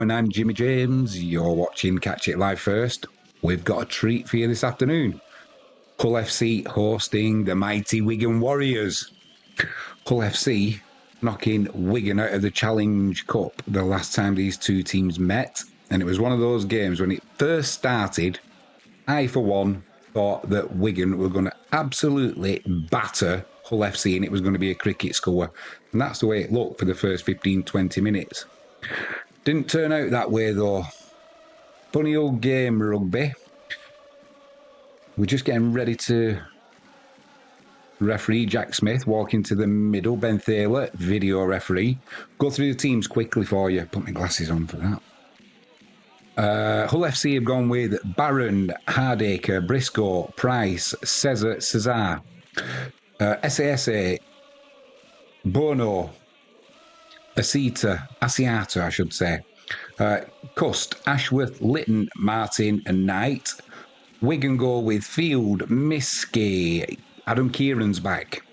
And I'm Jimmy James. You're watching Catch It Live First. We've got a treat for you this afternoon. Hull FC hosting the mighty Wigan Warriors. Hull FC knocking Wigan out of the Challrnge Cup the last time these two teams met. And it was one of those games when it first started, I, for one, thought that Wigan were going to absolutely batter Hull FC and it was going to be a cricket score. And that's the way it looked for the first 15-20 minutes. Didn't turn out that way though. Funny old game, rugby. We're just getting ready to referee Jack Smith, walk into the middle. Ben Thaler, video referee. Go through the teams quickly for you. Put my glasses on for that. Hull FC have gone with Barron, Hardacre, Briscoe, Price, Cesar, SASA, Bono, Asiata, I should say. Cust, Ashworth, Litton, Martin and Knight. Wigan go with Field, Miskey, Adam Kieran's back.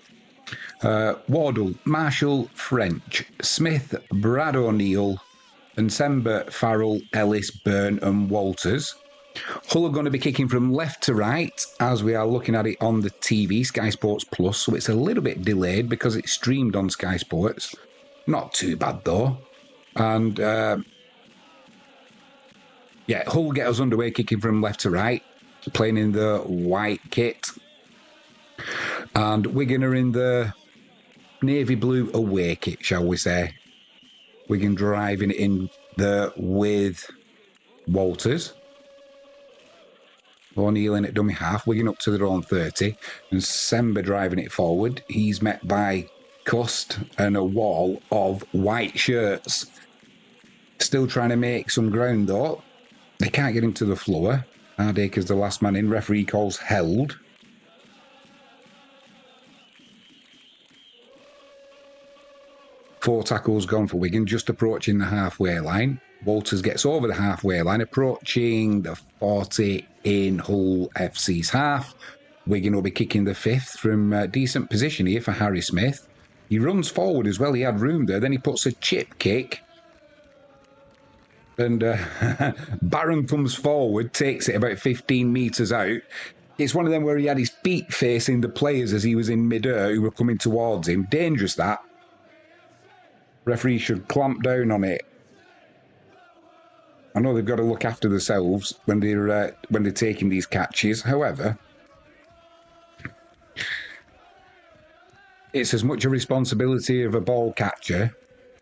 Wardle, Marshall, French, Smith, Brad O'Neill, and Sember, Farrell, Ellis, Byrne and Walters. Hull are going to be kicking from left to right as we are looking at it on the TV, Sky Sports Plus, so it's a little bit delayed because it's streamed on Sky Sports. Not too bad though. And yeah, Hull get us underway kicking from left to right, playing in the white kit. And Wigan are in the navy blue away kit, shall we say. Wigan driving it in there with Walters. O'Neill in at dummy half, Wigan up to their own 30. And Sember driving it forward. He's met by Cust and a wall of white shirts. Still trying to make some ground though. They can't get him to the floor. Hardacre's the last man in. Referee calls held. Four tackles gone for Wigan, just approaching the halfway line. Walters gets over the halfway line, approaching the 40 in Hull FC's half. Wigan will be kicking the fifth from a decent position here for Harry Smith. He runs forward as well, he had room there, then he puts a chip kick. And Barron comes forward, takes it about 15 metres out. It's one of them where he had his feet facing the players as he was in mid-air who were coming towards him. Dangerous, that. Referee should clamp down on it. I know they've got to look after themselves when they're taking these catches. However, it's as much a responsibility of a ball catcher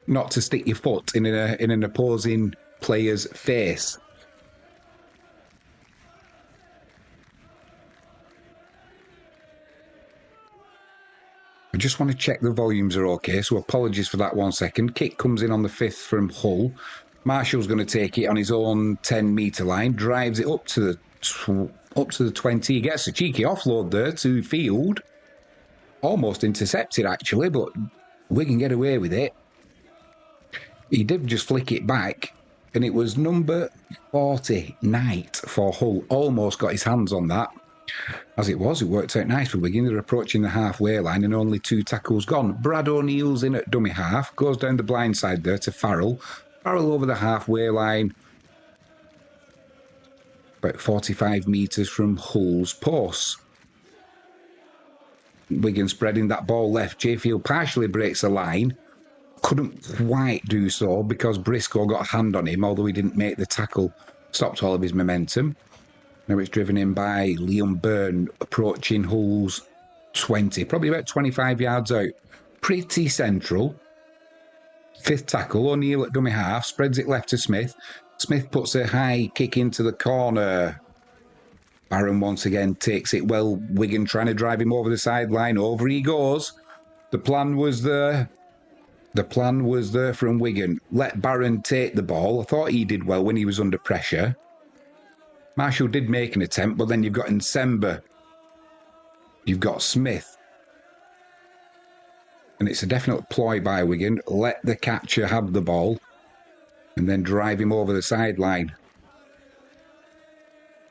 not to stick your foot in an opposing player's face. I just want to check the volumes are okay, so apologies for that 1 second. Kick comes in on the fifth from Hull. Marshall's going to take it on his own 10-metre line, drives it up to the 20. He gets a cheeky offload there to Field. Almost intercepted, actually, but Wigan get away with it. He did just flick it back, and it was number 40, Knight, for Hull. Almost got his hands on that. As it was, it worked out nice for Wigan. They're approaching the halfway line and only two tackles gone. Brad O'Neill's in at dummy half, goes down the blind side there to Farrell. Farrell over the halfway line, about 45 metres from Hull's posts. Wigan spreading that ball left. Jayfield partially breaks the line. Couldn't quite do so because Briscoe got a hand on him, although he didn't make the tackle. Stopped all of his momentum. Now it's driven in by Liam Byrne, approaching Hull's 20, probably about 25 yards out. Pretty central. Fifth tackle, O'Neill at dummy half, spreads it left to Smith. Smith puts a high kick into the corner. Barron once again takes it well. Wigan trying to drive him over the sideline. Over he goes. The plan was there. The plan was there from Wigan. Let Barron take the ball. I thought he did well when he was under pressure. Marshall did make an attempt, but then you've got Nsemba. You've got Smith. And it's a definite ploy by Wigan. Let the catcher have the ball and then drive him over the sideline.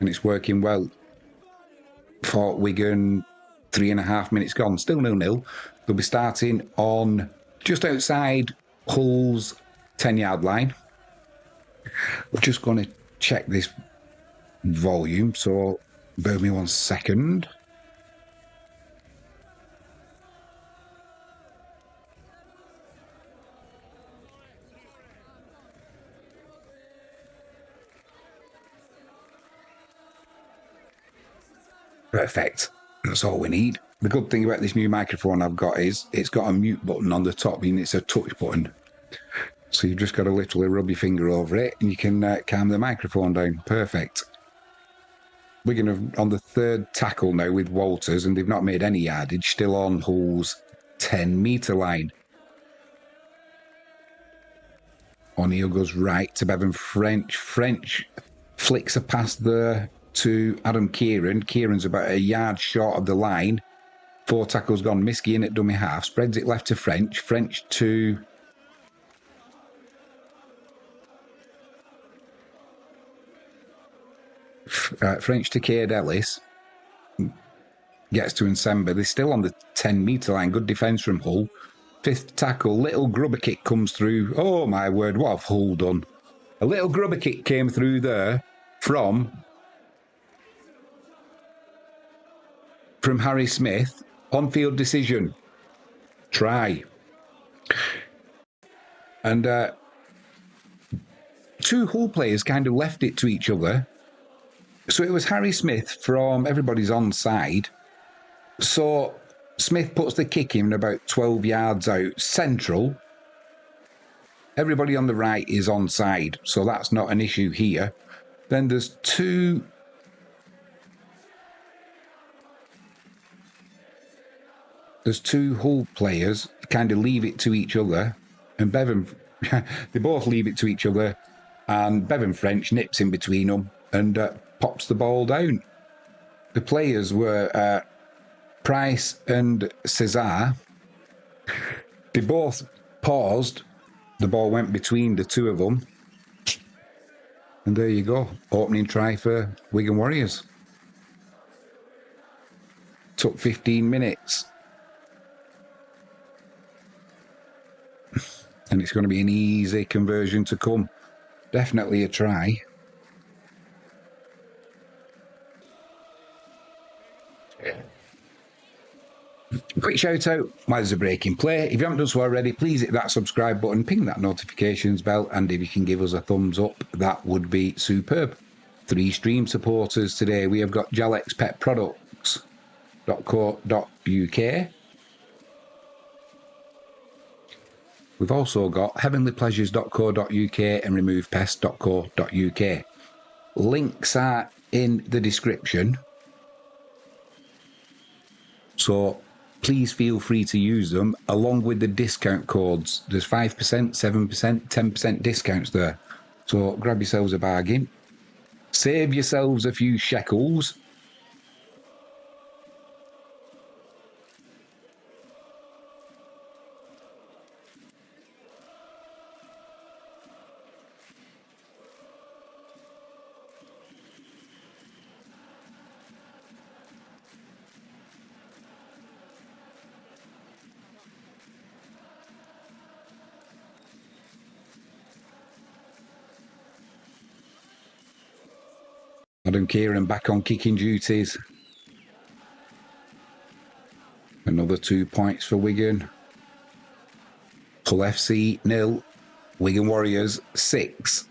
And it's working well for Wigan. 3.5 minutes gone. Still 0-0. They'll be starting on just outside Hull's 10-yard line. Just going to check this volume, so bear with me 1 second. Perfect. That's all we need. The good thing about this new microphone I've got is it's got a mute button on the top, and it's a touch button. So you've just got to literally rub your finger over it and you can calm the microphone down. Perfect. Wigan are on the 3rd tackle now with Walters, and they've not made any yardage, still on Hull's 10-metre line. O'Neill goes right to Bevan French. French flicks a pass there to Adam Kieran. Kieran's about a yard short of the line. 4 tackles gone. Miskey in at dummy half. Spreads it left to French. French to... French to Cade Ellis. Gets to Nsemba. They're still on the 10-metre line. Good defence from Hull. 5th tackle. Little grubber kick comes through. Oh, my word. What have Hull done? A little grubber kick came through there from Harry Smith. On-field decision. Try. And 2 Hull players kind of left it to each other. So it was Harry Smith from everybody's onside. So Smith puts the kick in about 12 yards out, central. Everybody on the right is onside, so that's not an issue here. Then there's 2... There's 2 Hull players kind of leave it to each other, and Bevan... they both leave it to each other, and Bevan French nips in between them and pops the ball down. The players were Price and Cesar. They both paused. The ball went between the 2 of them. And there you go. Opening try for Wigan Warriors. Took 15 minutes. And it's going to be an easy conversion to come. Definitely a try. Quick shout out while there's a break in play. If you haven't done so already, please hit that subscribe button, ping that notifications bell, and if you can give us a thumbs up, that would be superb. 3 stream supporters today. We have got JalexPetProducts.co.uk. We've also got heavenlypleasures.co.uk and removepest.co.uk. Links are in the description. So please feel free to use them along with the discount codes. There's 5%, 7%, 10% discounts there. So grab yourselves a bargain. Save yourselves a few shekels. Adam Kieran back on kicking duties. Another 2 points for Wigan. Hull FC 0, Wigan Warriors 6.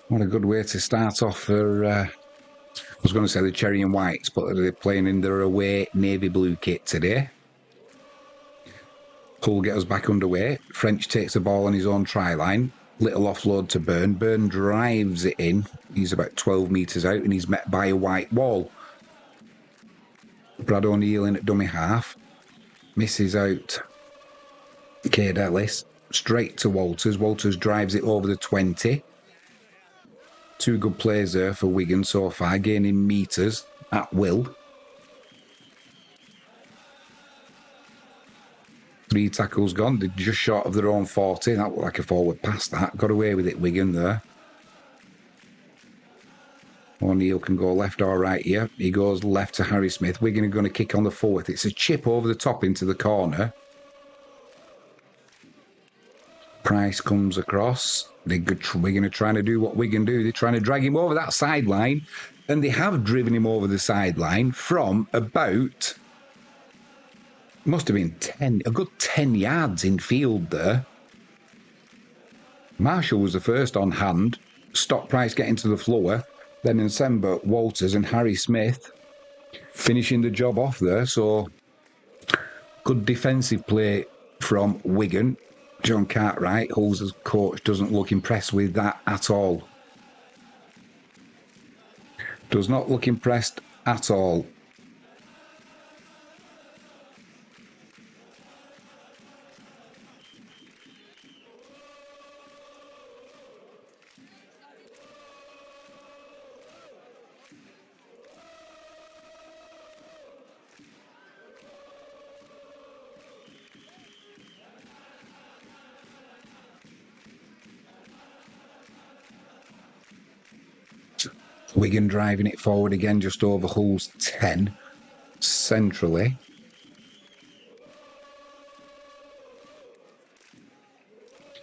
What a good way to start off for, I was going to say the Cherry and Whites, but they're playing in their away navy blue kit today. Hull get us back underway. French takes the ball on his own try line. Little offload to Byrne. Byrne drives it in. He's about 12 metres out and he's met by a white wall. Brad O'Neill in at dummy half. Misses out Cade Ellis. Straight to Walters. Walters drives it over the 20. 2 good plays there for Wigan so far. Gaining metres at will. 3 tackles gone. They're just short of their own 40. That looked like a forward pass, that. Got away with it, Wigan, there. O'Neill can go left or right here. He goes left to Harry Smith. Wigan are going to kick on the 4th. It's a chip over the top into the corner. Price comes across. Wigan are trying to do what Wigan do. They're trying to drag him over that sideline. And they have driven him over the sideline from about, must have been a good 10 yards in field there. Marshall was the first on hand. Stopped Price getting to the floor. Then Nsemba, Walters and Harry Smith finishing the job off there. So good defensive play from Wigan. John Cartwright, Hull's coach, doesn't look impressed with that at all. Does not look impressed at all. Wigan driving it forward again, just over Hull's 10, centrally.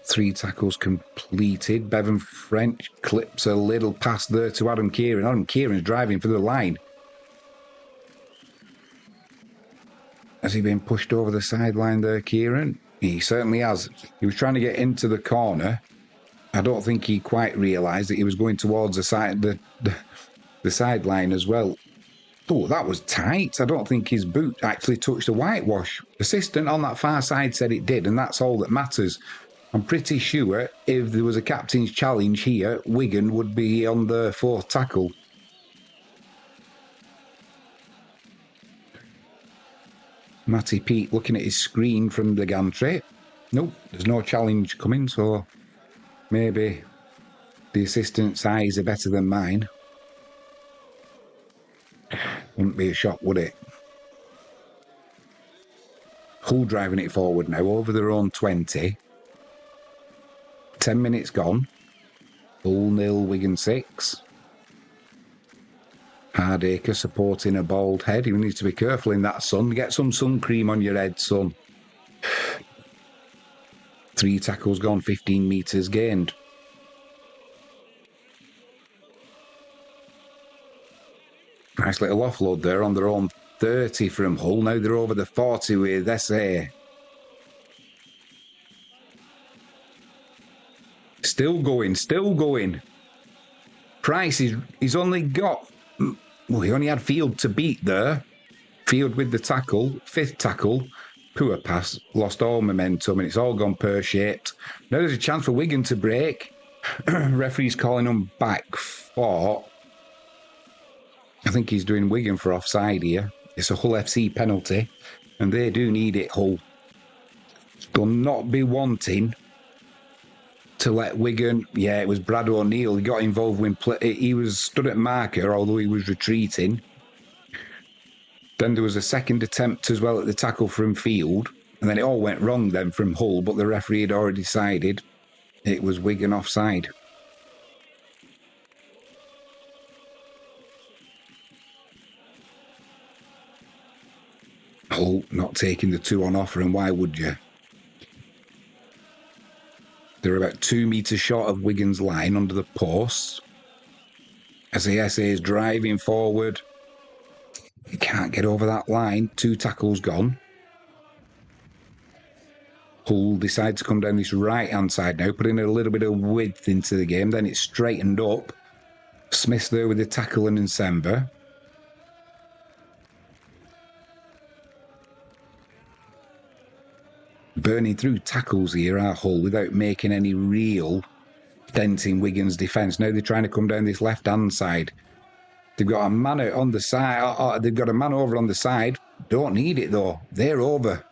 Three tackles completed. Bevan French clips a little pass there to Adam Kieran. Adam Kieran's driving for the line. Has he been pushed over the sideline there, Kieran? He certainly has. He was trying to get into the corner. I don't think he quite realised that he was going towards the sideline as well. Oh, that was tight. I don't think his boot actually touched the whitewash. Assistant on that far side said it did, and that's all that matters. I'm pretty sure if there was a captain's challenge here, Wigan would be on the fourth tackle. Matty Pete looking at his screen from the gantry. Nope, there's no challenge coming, so maybe the assistant's eyes are better than mine. Wouldn't be a shock, would it? Hull driving it forward now, over their own 20. 10 minutes gone. Hull 0, Wigan 6. Hardacre supporting a bald head. You need to be careful in that sun. Get some sun cream on your head, son. 3 tackles gone, 15 metres gained. Nice little offload there on their own 30 from Hull. Now they're over the 40 with SA. Still going, still going. Price, he's only got... Well, he only had Field to beat there. Field with the tackle, 5th tackle. Poor pass, lost all momentum, and it's all gone pear-shaped. Now there's a chance for Wigan to break. Referee's calling them back for... I think he's doing Wigan for offside here. It's a Hull FC penalty, and they do need it, Hull. They'll not be wanting to let Wigan... Yeah, it was Brad O'Neill. He got involved when he was stood at marker, although he was retreating. Then there was a second attempt as well at the tackle from Field, and then it all went wrong then from Hull, but the referee had already decided it was Wigan offside. Hull not taking the 2 on offer, and why would you? They're about 2 metres short of Wigan's line under the posts. SA is driving forward. He can't get over that line. 2 tackles gone. Hull decide to come down this right-hand side now, putting a little bit of width into the game. Then it's straightened up. Smith there with the tackle and Nsemba. Burning through tackles here are Hull without making any real dent in Wigan's defence. Now they're trying to come down this left-hand side. They've got a man out on the side. They've got a man over on the side. Don't need it though. They're over.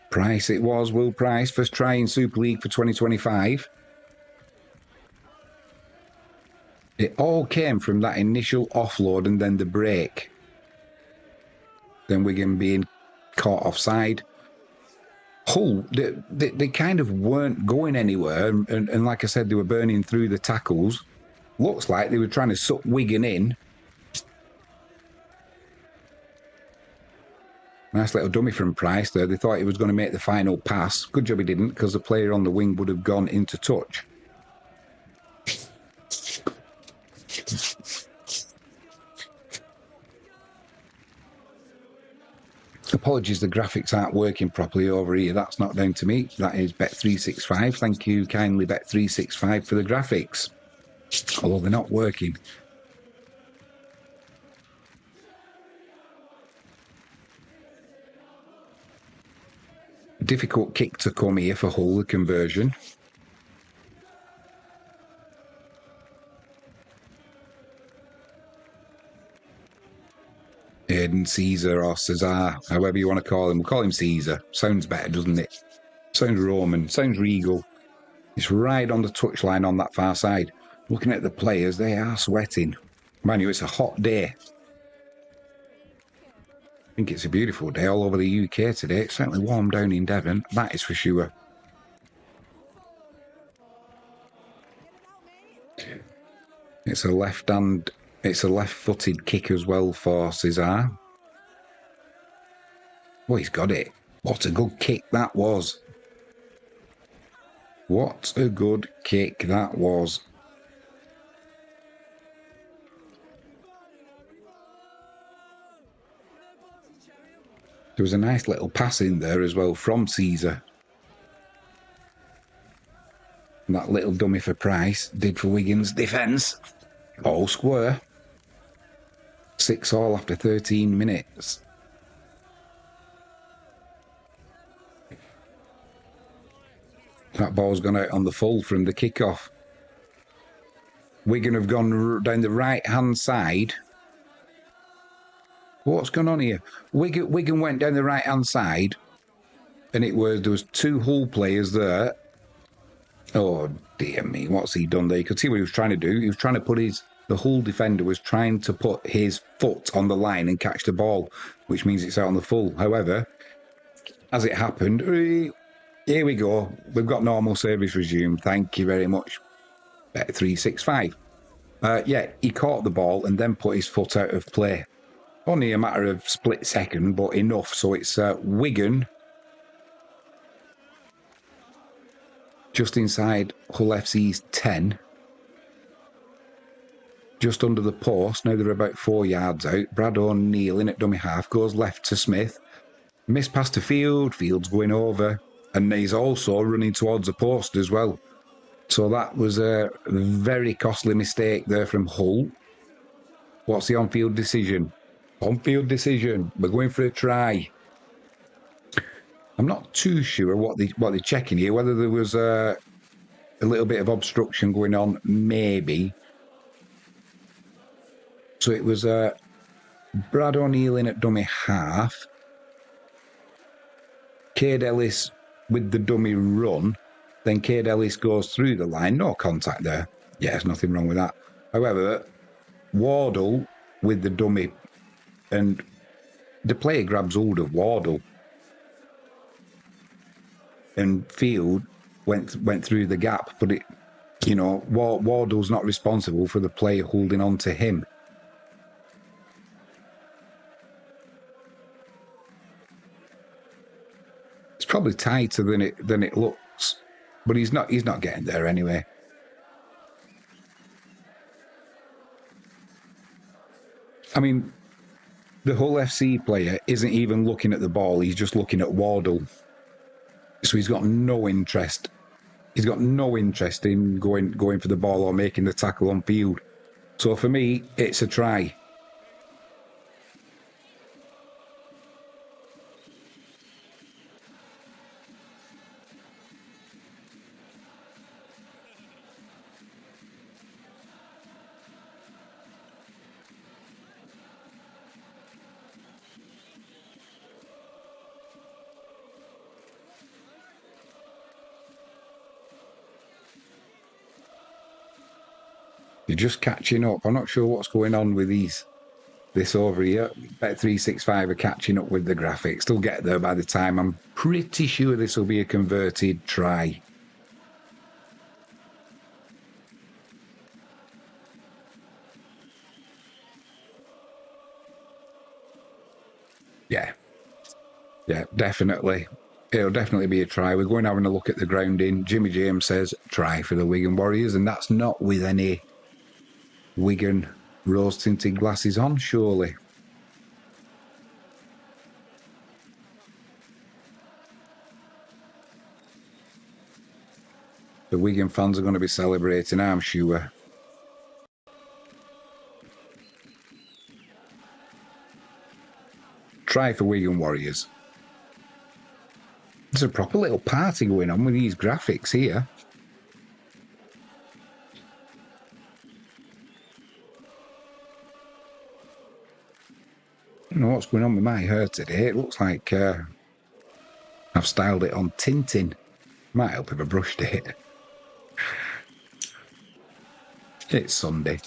Price it was, Will Price, first try in Super League for 2025. It all came from that initial offload and then the break. Then Wigan being caught offside. Hull, they kind of weren't going anywhere. And like I said, they were burning through the tackles. looks like they were trying to suck Wigan in. Nice little dummy from Price there. They thought he was going to make the final pass. Good job he didn't, because the player on the wing would have gone into touch. Apologies, the graphics aren't working properly over here. That's not down to me. That is Bet365. Thank you kindly, Bet365, for the graphics. Although they're not working. Difficult kick to come here for Hull, the conversion. Aiden, Caesar, or Cesar, however you want to call him. We'll call him Caesar. Sounds better, doesn't it? Sounds Roman, sounds regal. It's right on the touchline on that far side. Looking at the players, they are sweating. Mind you, it's a hot day. I think it's a beautiful day all over the UK today. It's certainly warm down in Devon, that is for sure. It's a left-footed kick as well for Cesar. Oh, he's got it. What a good kick that was. What a good kick that was. There was a nice little pass in there as well from Caesar. And that little dummy for Price did for Wigan's defence. All square. 6-all after 13 minutes. That ball's gone out on the full from the kickoff. Wigan have gone down the right-hand side. What's going on here? Wigan went down the right-hand side, and there was two Hull players there. Oh, dear me, what's he done there? You could see what he was trying to do. He was trying to put the Hull defender was trying to put his foot on the line and catch the ball, which means it's out on the full. However, as it happened, here we go. We've got normal service resumed. Thank you very much, Bet365. Yeah, he caught the ball and then put his foot out of play. Only a matter of split second, but enough. So it's Wigan just inside Hull FC's 10. Just under the post. Now they're about 4 yards out. Brad O'Neill in at dummy half. Goes left to Smith. Miss pass to Field. Field's going over. And he's also running towards the post as well. So that was a very costly mistake there from Hull. What's the on-field decision? On-field decision. We're going for a try. I'm not too sure what they're checking here. Whether there was a little bit of obstruction going on, maybe. So it was Brad O'Neill in at dummy half. Cade Ellis with the dummy run. Then Cade Ellis goes through the line. No contact there. Yeah, there's nothing wrong with that. However, Wardle with the dummy, and the player grabs hold of Wardle. And Field went through the gap, but Wardle's not responsible for the player holding on to him. It's probably tighter than it looks, but he's not getting there anyway. I mean, the Hull FC player isn't even looking at the ball; he's just looking at Wardle. So he's got no interest. He's got no interest in going for the ball or making the tackle on field. So for me, it's a try. You're just catching up. I'm not sure what's going on with this over here. Bet365 are catching up with the graphics. They'll get there by the time. I'm pretty sure this will be a converted try. Yeah. Yeah, definitely. It'll definitely be a try. We're going having a look at the grounding. Jimmy James says try for the Wigan Warriors, and that's not with any Wigan rose-tinted glasses on, surely. The Wigan fans are going to be celebrating, I'm sure. Try for Wigan Warriors. There's a proper little party going on with these graphics here. I don't know what's going on with my hair today. It looks like I've styled it on Tintin. Might help if I brushed it. It's Sunday.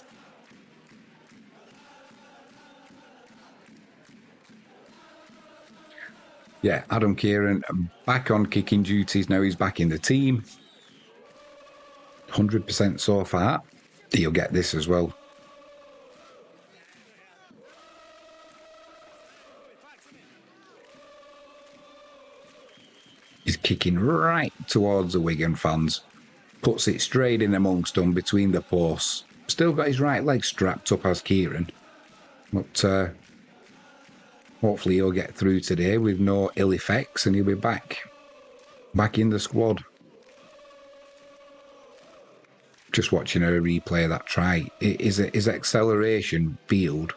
Yeah, Adam Kieran back on kicking duties now. He's back in the team. 100% so far. He'll get this as well. He's kicking right towards the Wigan fans. Puts it straight in amongst them between the posts. Still got his right leg strapped up as Kieran. But hopefully he'll get through today with no ill effects and he'll be back in the squad. Just watching a replay of that try. His acceleration field.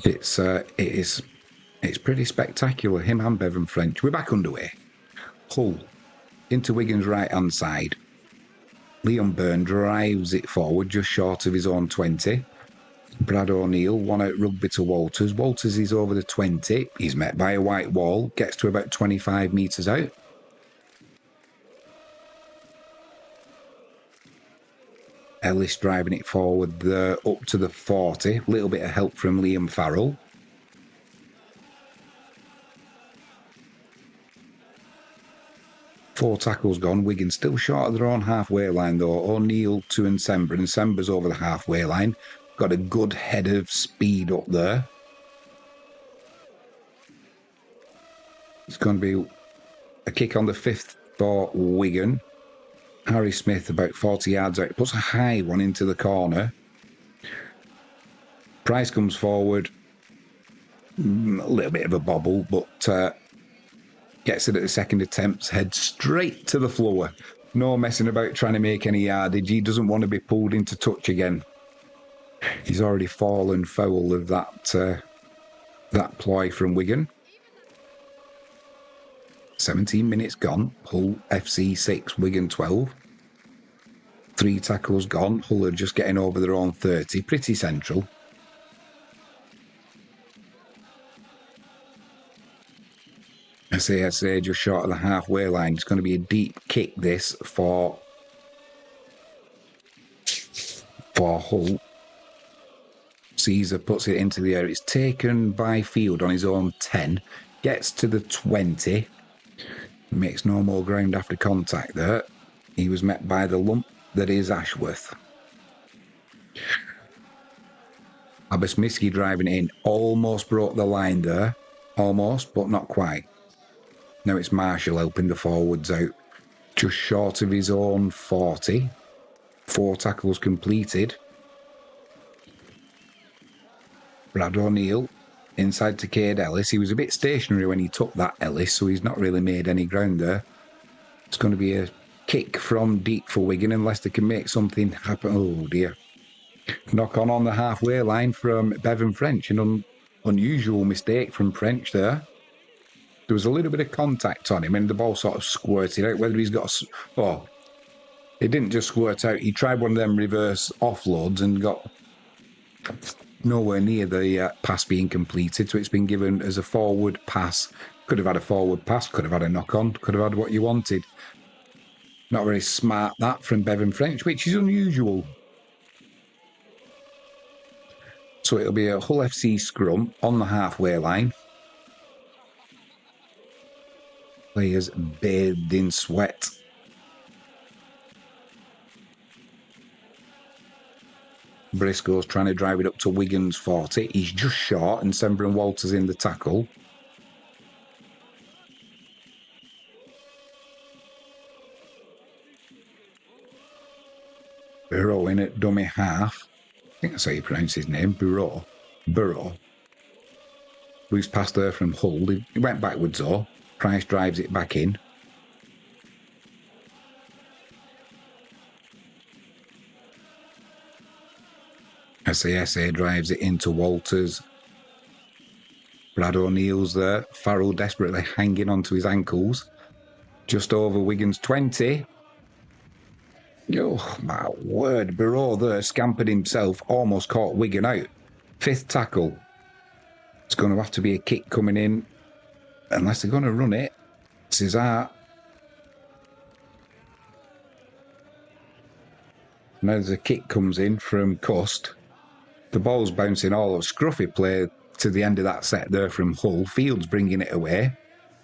It's pretty spectacular. Him and Bevan French. We're back underway. Hull into Wigan's right hand side. Liam Byrne drives it forward just short of his own 20. Brad O'Neill won out rugby to Walters. Walters is over the 20. He's met by a white wall. Gets to about 25 metres out. Ellis driving it forward up to the 40. A little bit of help from Liam Farrell. Four tackles gone. Wigan still short of their own halfway line though. O'Neill to Nsemba, and Nsemba's over the halfway line. Got a good head of speed up there. It's going to be a kick on the 5th for Wigan. Harry Smith about 40 yards out. Puts a high one into the corner. Price comes forward. A little bit of a bobble, but gets it at the second attempt. Heads straight to the floor. No messing about trying to make any yardage. He doesn't want to be pulled into touch again. He's already fallen foul of that ploy from Wigan. 17 minutes gone. Hull FC 6, Wigan 12. 3 tackles gone. Hull are just getting over their own 30. Pretty central. I say, just short of the halfway line. It's going to be a deep kick, this, for Hull. Caesar puts it into the air. It's taken by Field on his own 10. Gets to the 20. Makes no more ground after contact there. He was met by the lump that is Ashworth. Abasmiski driving in. Almost broke the line there. Almost, but not quite. Now it's Marshall helping the forwards out. Just short of his own 40. 4 tackles completed. Brad O'Neill inside to Cade Ellis. He was a bit stationary when he took that, Ellis, so he's not really made any ground there. It's going to be a kick from deep for Wigan unless they can make something happen. Oh dear. Knock on the halfway line from Bevan French. An unusual mistake from French there. There was a little bit of contact on him and the ball sort of squirted out. Whether he's got it didn't just squirt out. He tried one of them reverse offloads and got nowhere near the pass being completed, so it's been given as a forward pass. Could have had a forward pass, could have had a knock-on, could have had what you wanted. Not very smart, that, from Bevan French, which is unusual. So it'll be a Hull FC scrum on the halfway line. Players bathed in sweat. Briscoe's trying to drive it up to Wigan's 40. He's just short, and Sember and Walters in the tackle. in at dummy half. I think that's how you pronounce his name. Burrow. Loose pass there from Hull. He went backwards though. Price drives it back in. SASA drives it into Walters. Brad O'Neill's there. Farrell desperately hanging onto his ankles. Just over Wigan's 20. Oh, my word. Burrow there scampered himself. Almost caught Wigan out. 5th tackle. It's going to have to be a kick coming in. Unless they're going to run it. Cesar. Now there's a kick comes in from Cust. The ball's bouncing all over. Scruffy play to the end of that set there from Hull. Fields bringing it away.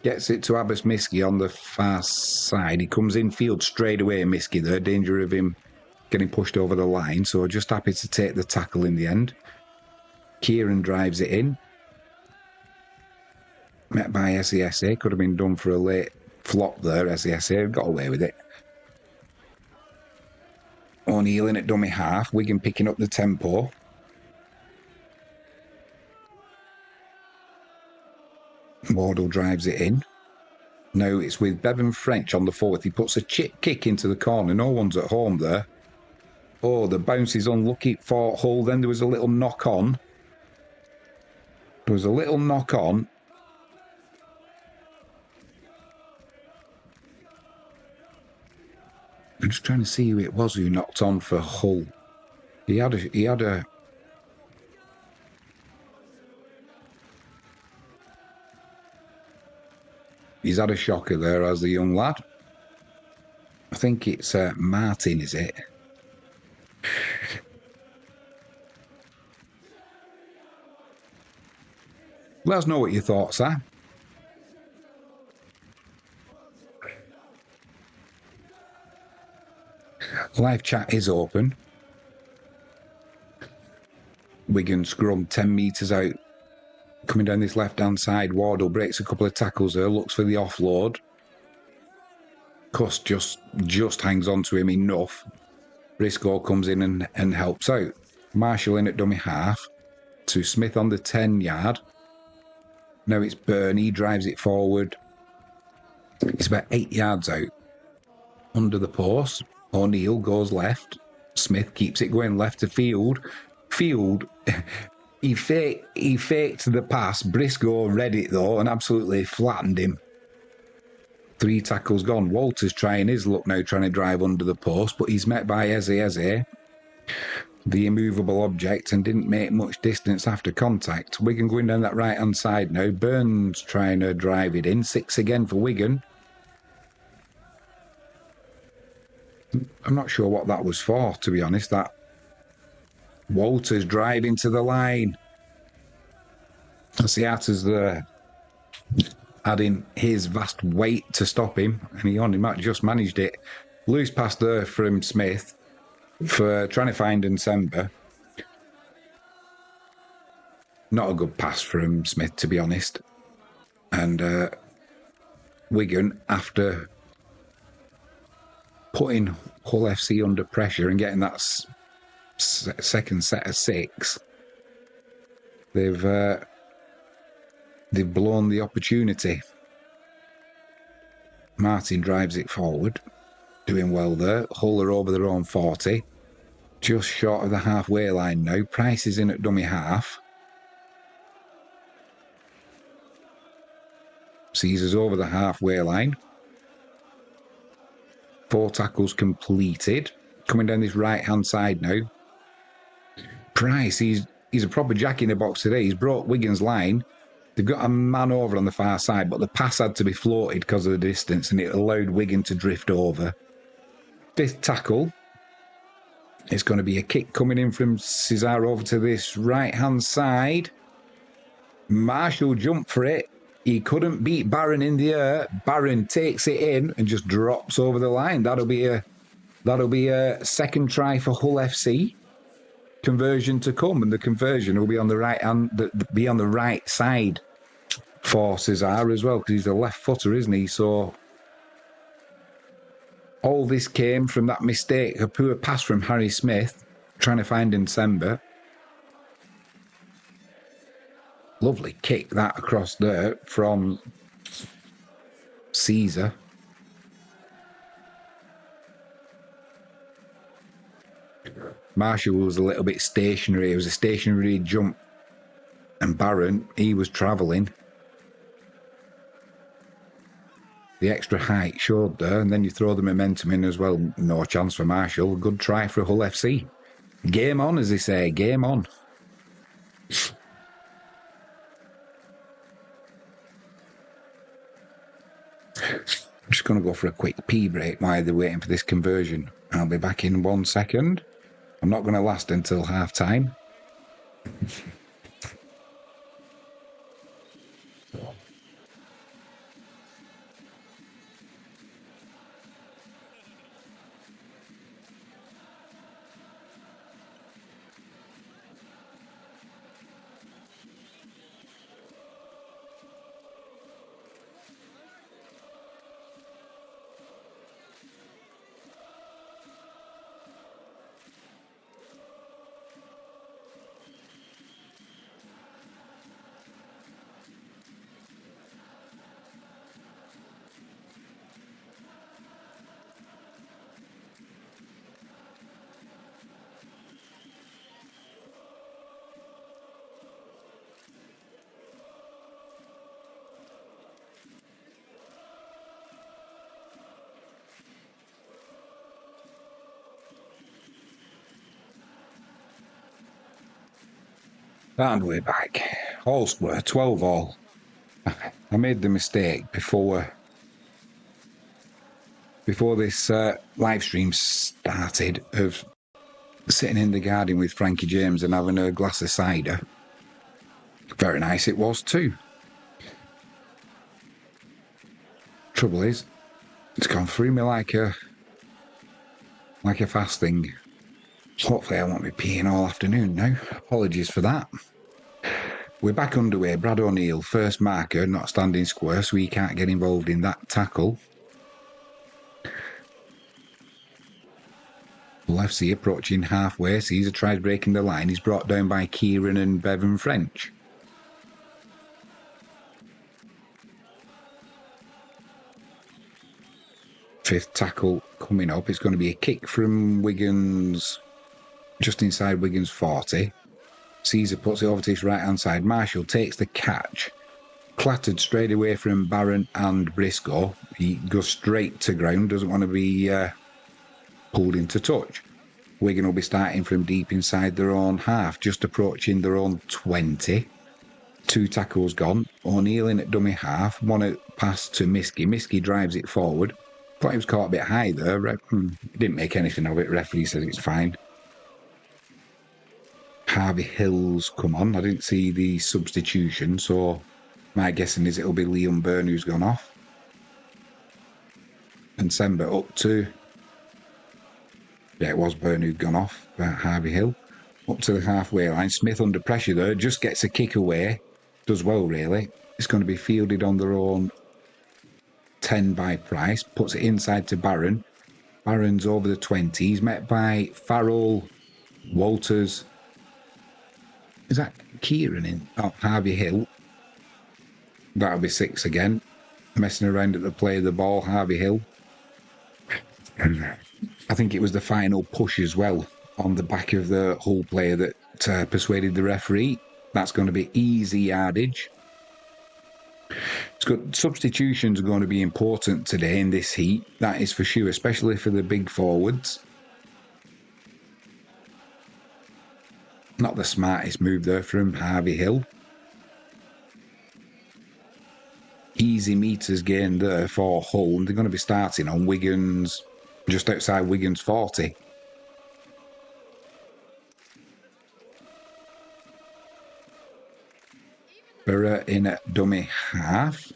Gets it to Abbas Miski on the far side. He comes in field straight away, Miski there. Danger of him getting pushed over the line. So just happy to take the tackle in the end. Kieran drives it in. Met by SASA. Could have been done for a late flop there. SASA got away with it. O'Neill in at dummy half. Wigan picking up the tempo. Wardle drives it in. Now it's with Bevan French on the 4th. He puts a chip kick into the corner. No one's at home there. Oh, the bounce is unlucky for Hull. Then there was a little knock on. I'm just trying to see who it was who knocked on for Hull. He had a He's had a shocker there as the young lad. I think it's Martin, is it? Let us know what your thoughts are. Live chat is open. Wigan scrum 10 metres out. Coming down this left-hand side, Wardle breaks a couple of tackles there, looks for the offload. Cuss just hangs on to him enough. Briscoe comes in and helps out. Marshall in at dummy half. To Smith on the 10-yard. Now it's Byrne, he drives it forward. It's about 8 yards out. Under the post. O'Neill goes left. Smith keeps it going left to Field. Field... He faked the pass. Briscoe read it though and absolutely flattened him. 3 tackles gone. Walters trying his luck now, trying to drive under the post, but he's met by Eze, the immovable object, and didn't make much distance after contact. Wigan going down that right-hand side now. Burns trying to drive it in. 6 again for Wigan. I'm not sure what that was for, to be honest. That Walters driving to the line. Seattle's there, adding his vast weight to stop him, and he only just managed it. Loose pass there from Smith for trying to find December. Not a good pass from Smith, to be honest. And Wigan, after putting Hull FC under pressure and getting that second set of 6, they've blown the opportunity. Martin drives it forward, doing well there. Hull are over their own 40, just short of the halfway line now. Price is in at dummy half. Caesar's over the halfway line. 4 tackles completed. Coming down this right-hand side now. Price, he's a proper jack in the box today. He's brought Wigan's line. They've got a man over on the far side, but the pass had to be floated because of the distance, and it allowed Wigan to drift over. 5th tackle. It's going to be a kick coming in from Cesar over to this right-hand side. Marshall jumped for it. He couldn't beat Barron in the air. Barron takes it in and just drops over the line. That'll be a second try for Hull FC. Conversion to come, and the conversion will be on the right side for Cesar as well, because he's a left footer, isn't he? So All this came from that mistake, a poor pass from Harry Smith, trying to find December. Lovely kick that across there from Caesar. Marshall was a little bit stationary. It was a stationary jump. And Barron, he was travelling. The extra height showed there, and then you throw the momentum in as well. No chance for Marshall. Good try for Hull FC. Game on, as they say. Game on. I'm just going to go for a quick pee break while they're waiting for this conversion. I'll be back in 1 second. I'm not going to last until half time. And we're back. All square, 12 all. I made the mistake before this live stream started of sitting in the garden with Frankie James and having a glass of cider. Very nice it was too. Trouble is, it's gone through me like a fast thing. Hopefully I won't be peeing all afternoon now. Apologies for that. We're back underway. Brad O'Neill, first marker, not standing square, so he can't get involved in that tackle. Hull FC approaching halfway. Caesar tries breaking the line. He's brought down by Kieran and Bevan French. Fifth tackle coming up. It's going to be a kick from Wigan's, just inside Wigan's 40. Caesar puts it over to his right-hand side. Marshall takes the catch. Clattered straight away from Barron and Briscoe. He goes straight to ground. Doesn't want to be pulled into touch. Wigan will be starting from deep inside their own half. Just approaching their own 20. 2 tackles gone. O'Neill in at dummy half. One pass to Miskey. Miskey drives it forward. Thought he was caught a bit high there. Didn't make anything of it. Referee says it's fine. Harvey Hill's come on. I didn't see the substitution, so my guessing is it'll be Liam Byrne who's gone off. And Sember up to... Yeah, it was Byrne who'd gone off. Harvey Hill. Up to the halfway line. Smith under pressure there. Just gets a kick away. Does well, really. It's going to be fielded on their own 10 by Price. Puts it inside to Barron. Barron's over the 20. He's met by Farrell, Walters... Is that Kieran in? Oh, Harvey Hill. That'll be 6 again. Messing around at the play of the ball, Harvey Hill. I think it was the final push as well on the back of the Hull player that persuaded the referee. That's going to be easy yardage. It's good. Substitutions are going to be important today in this heat. That is for sure, especially for the big forwards. Not the smartest move there from Harvey Hill. Easy meters gained there for Hull, and they're going to be starting on Wigan's, just outside Wigan's 40. Burra in at dummy half.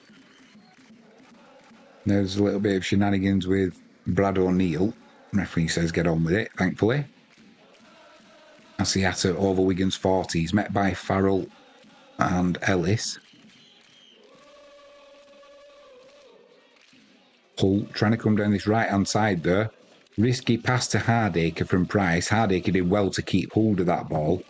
There's a little bit of shenanigans with Brad O'Neill. Referee says get on with it, thankfully. Asiata over Wigan's 40. He's met by Farrell and Ellis. Hull trying to come down this right-hand side there. Risky pass to Hardacre from Price. Hardacre did well to keep hold of that ball.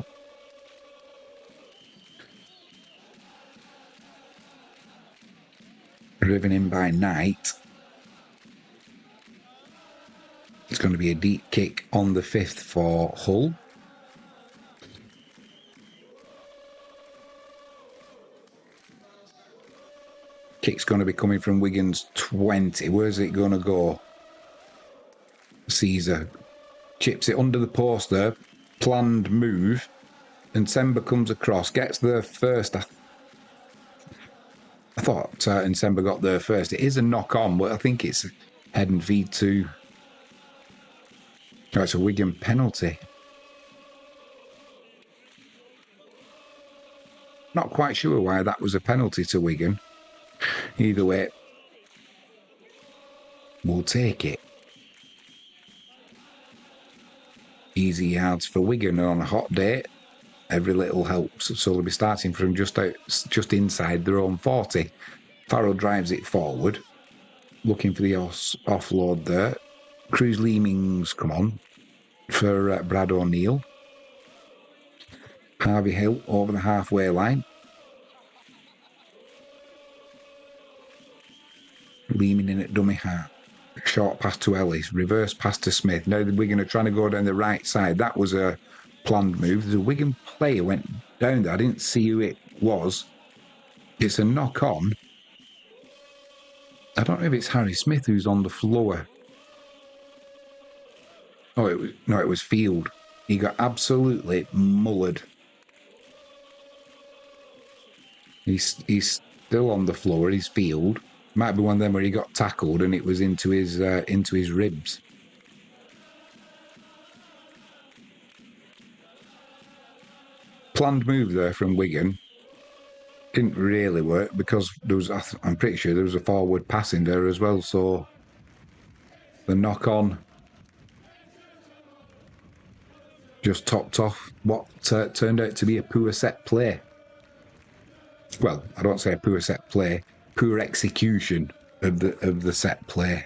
Driven in by Knight. It's going to be a deep kick on the 5th for Hull. Kick's going to be coming from Wigan's 20. Where's it going to go? Caesar chips it under the post there. Planned move. And Nsemba comes across. Gets there first. I thought Nsemba got there first. It is a knock-on, but I think it's head and feed to... Oh, it's a Wigan penalty. Not quite sure why that was a penalty to Wigan. Either way, we'll take it. Easy yards for Wigan on a hot day. Every little helps. So they'll be starting from just inside their own 40. Farrell drives it forward, looking for the offload there. Cruz Leeming's come on for Brad O'Neill. Harvey Hill over the halfway line. Leeming in at dummy half. Short pass to Ellis. Reverse pass to Smith. Now Wigan are trying to go down the right side. That was a planned move. The Wigan player went down there. I didn't see who it was. It's a knock on. I don't know if it's Harry Smith who's on the floor. Oh, it was Field. He got absolutely mullered. He's still on the floor. He's Field. Might be one of them where he got tackled and it was into his ribs. Planned move there from Wigan. Didn't really work because I'm pretty sure there was a forward pass in there as well. So the knock on just topped off what turned out to be a poor set play. Well, I don't say a poor set play. Poor execution of the set play.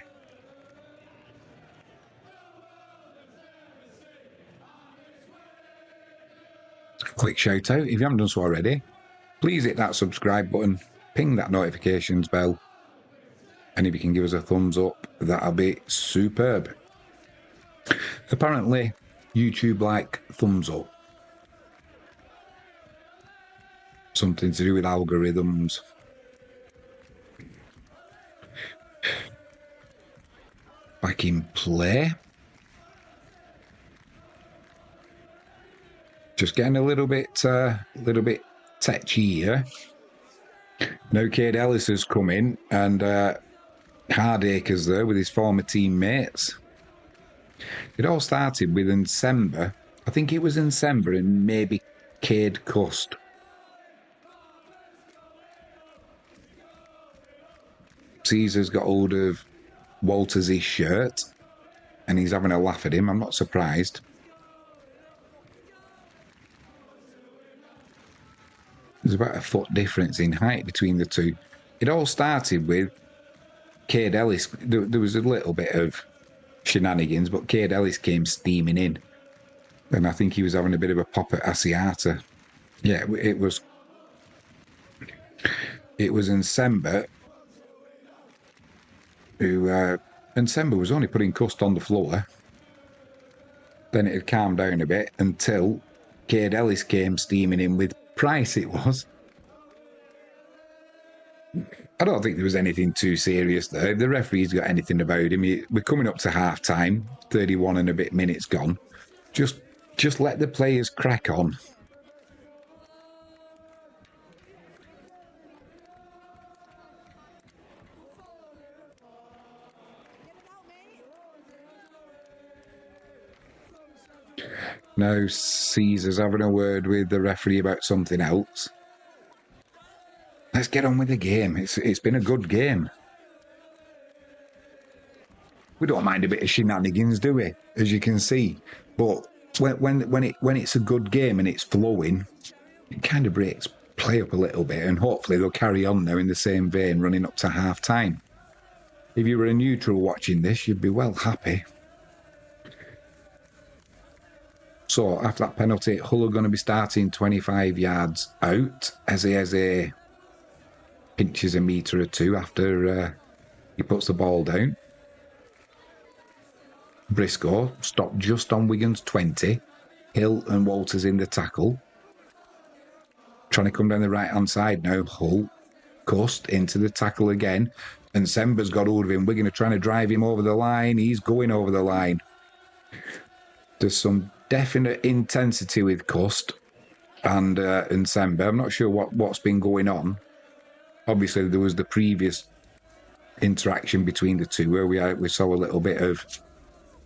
Quick shout out, if you haven't done so already, please hit that subscribe button, ping that notifications bell, and if you can give us a thumbs up, that'll be superb. Apparently, YouTube like thumbs up. Something to do with algorithms. Back in play. Just getting a little bit tetchy here. Now Cade Ellis has come in and Hardacre's there with his former teammates. It all started with Nsemba. I think it was Nsemba and maybe Cade Cust. Caesar's got hold of Walters' shirt and he's having a laugh at him. I'm not surprised. There's about a foot difference in height between the two. It all started with Cade Ellis. There was a little bit of shenanigans, but Cade Ellis came steaming in. And I think he was having a bit of a pop at Asiata. Yeah, it was Nsemba who Nsemba was only putting Cust on the floor. Then it had calmed down a bit until Cade Ellis came steaming in with Price it was. I don't think there was anything too serious there. If the referee's got anything about him, we're coming up to half time, 31 and a bit minutes gone. Just let the players crack on. Now Caesar's having a word with the referee about something else. Let's get on with the game. It's been a good game. We don't mind a bit of shenanigans, do we? As you can see. But when it's a good game and it's flowing, it kind of breaks play up a little bit, and hopefully they'll carry on now in the same vein running up to half time. If you were a neutral watching this, you'd be well happy. So after that penalty, Hull are going to be starting 25 yards out. Eze pinches a metre or two after he puts the ball down. Briscoe stopped just on Wigan's 20. Hill and Walters in the tackle. Trying to come down the right-hand side now. Hull Cust into the tackle again. And Semba's got hold of him. Wigan are trying to drive him over the line. He's going over the line. There's some definite intensity with Cust and Semba. I'm not sure what's been going on. Obviously, there was the previous interaction between the two where we saw a little bit of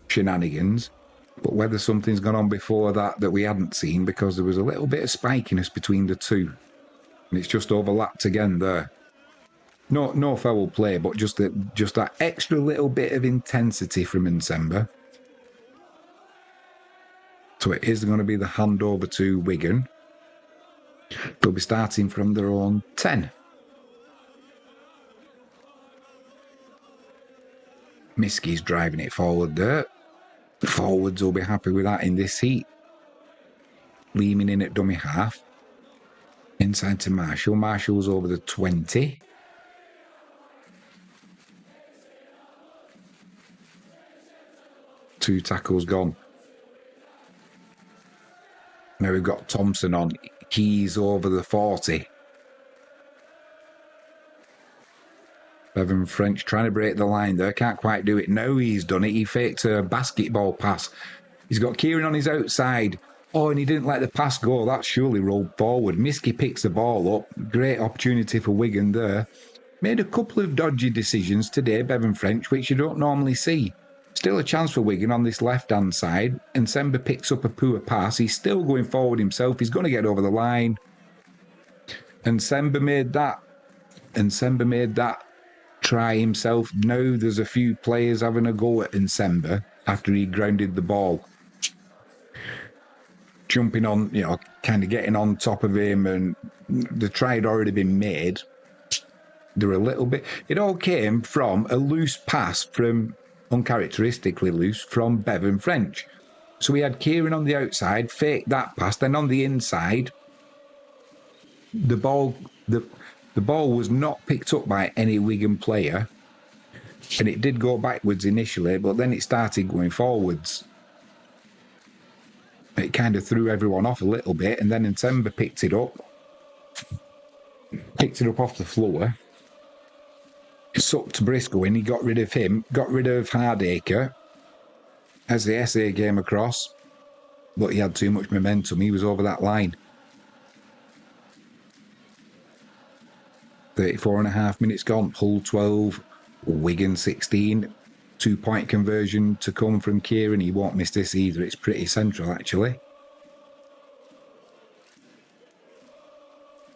shenanigans. But whether something's gone on before that we hadn't seen, because there was a little bit of spikiness between the two. And it's just overlapped again there. No foul play, but just that extra little bit of intensity from Nsemba. So it is going to be the handover to Wigan. They'll be starting from their own 10. Miski's driving it forward there. The forwards will be happy with that in this heat. Leeming in at dummy half. Inside to Marshall. Marshall's over the 20. Two tackles gone. Now we've got Thompson on. He's over the 40. Bevan French trying to break the line there. Can't quite do it. No, he's done it. He faked a basketball pass. He's got Kieran on his outside. Oh, and he didn't let the pass go. That's surely rolled forward. Miski picks the ball up. Great opportunity for Wigan there. Made a couple of dodgy decisions today, Bevan French, which you don't normally see. Still a chance for Wigan on this left-hand side. And Semba picks up a poor pass. He's still going forward himself. He's going to get over the line. And Semba made that try himself. Now there's a few players having a go at Nsemba after he grounded the ball. Jumping on, kind of getting on top of him, and the try had already been made. They're a little bit... It all came from a loose pass uncharacteristically loose, from Bevan French. So we had Kieran on the outside, faked that pass, then on the inside, the ball was not picked up by any Wigan player, and it did go backwards initially, but then it started going forwards. It kind of threw everyone off a little bit, and then Nsemba picked it up off the floor, sucked Briscoe in, he got rid of him, got rid of Hardacre as the SA came across, but he had too much momentum, he was over that line. 34.5 minutes gone. Hull 12, Wigan 16. 2-point conversion to come from Kieran. He won't miss this either. It's pretty central, actually.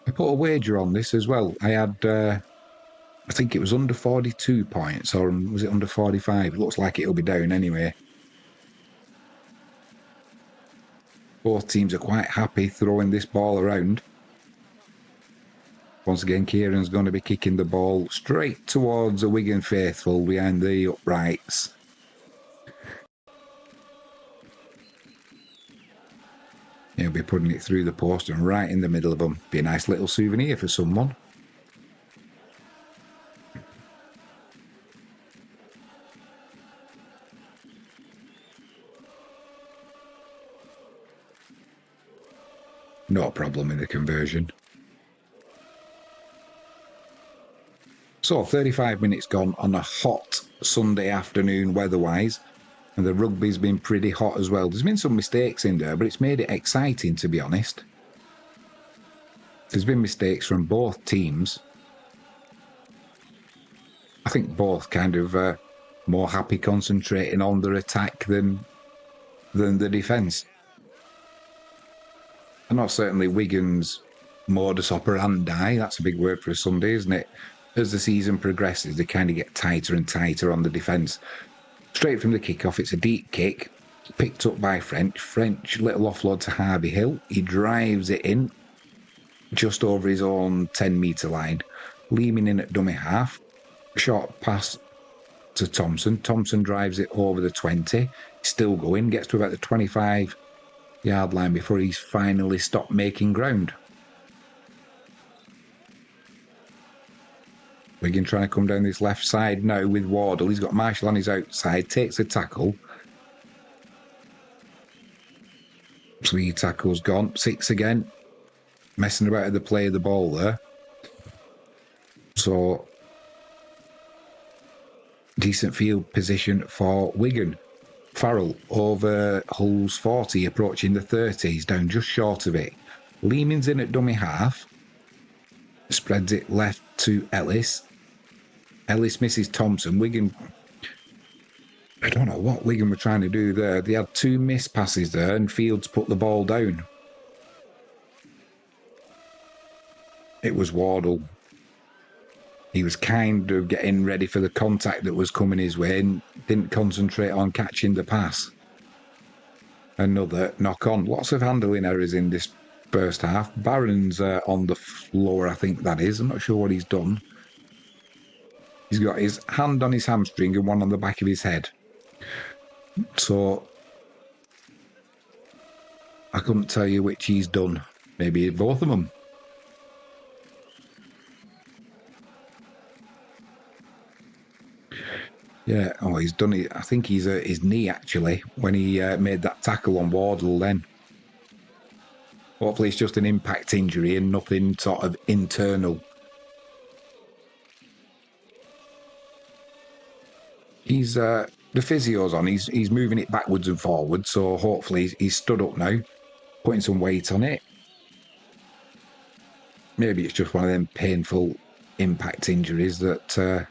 I put a wager on this as well. I had, I think it was under 42 points, or was it under 45? It looks like it'll be down anyway. Both teams are quite happy throwing this ball around. Once again, Kieran's going to be kicking the ball straight towards the Wigan faithful behind the uprights. He'll be putting it through the post and right in the middle of them. Be a nice little souvenir for someone. No problem in the conversion. So 35 minutes gone on a hot Sunday afternoon weather-wise, and the rugby's been pretty hot as well. There's been some mistakes in there, but it's made it exciting, to be honest. There's been mistakes from both teams. I think both kind of more happy concentrating on their attack than the defence. I know certainly Wigan's modus operandi, that's a big word for a Sunday, isn't it? As the season progresses, they kind of get tighter and tighter on the defence. Straight from the kickoff, it's a deep kick, picked up by French. French, little offload to Harvey Hill. He drives it in, just over his own 10-metre line. Leeming in at dummy half. Short pass to Thompson. Thompson drives it over the 20. Still going. Gets to about the 25-yard line before he's finally stopped making ground. Wigan trying to come down this left side now with Wardle. He's got Marshall on his outside. Takes a tackle. 3 tackles gone. 6 again. Messing about with the play of the ball there. So, decent field position for Wigan. Farrell over Hull's 40, approaching the 30s, down just short of it. Lehman's in at dummy half. Spreads it left to Ellis. Ellis misses Thompson. Wigan, I don't know what Wigan were trying to do there. They had 2 missed passes there and Fields put the ball down. It was Wardle. He was kind of getting ready for the contact that was coming his way and didn't concentrate on catching the pass. Another knock on. Lots of handling errors in this first half. Barron's on the floor, I think that is. I'm not sure what he's done. He's got his hand on his hamstring and one on the back of his head. So, I couldn't tell you which he's done. Maybe both of them. Yeah, oh, he's done it. I think he's his knee, actually, when he made that tackle on Wardle then. Hopefully it's just an impact injury and nothing sort of internal. He's the physio's on. He's moving it backwards and forwards, so hopefully he's stood up now, putting some weight on it. Maybe it's just one of them painful impact injuries that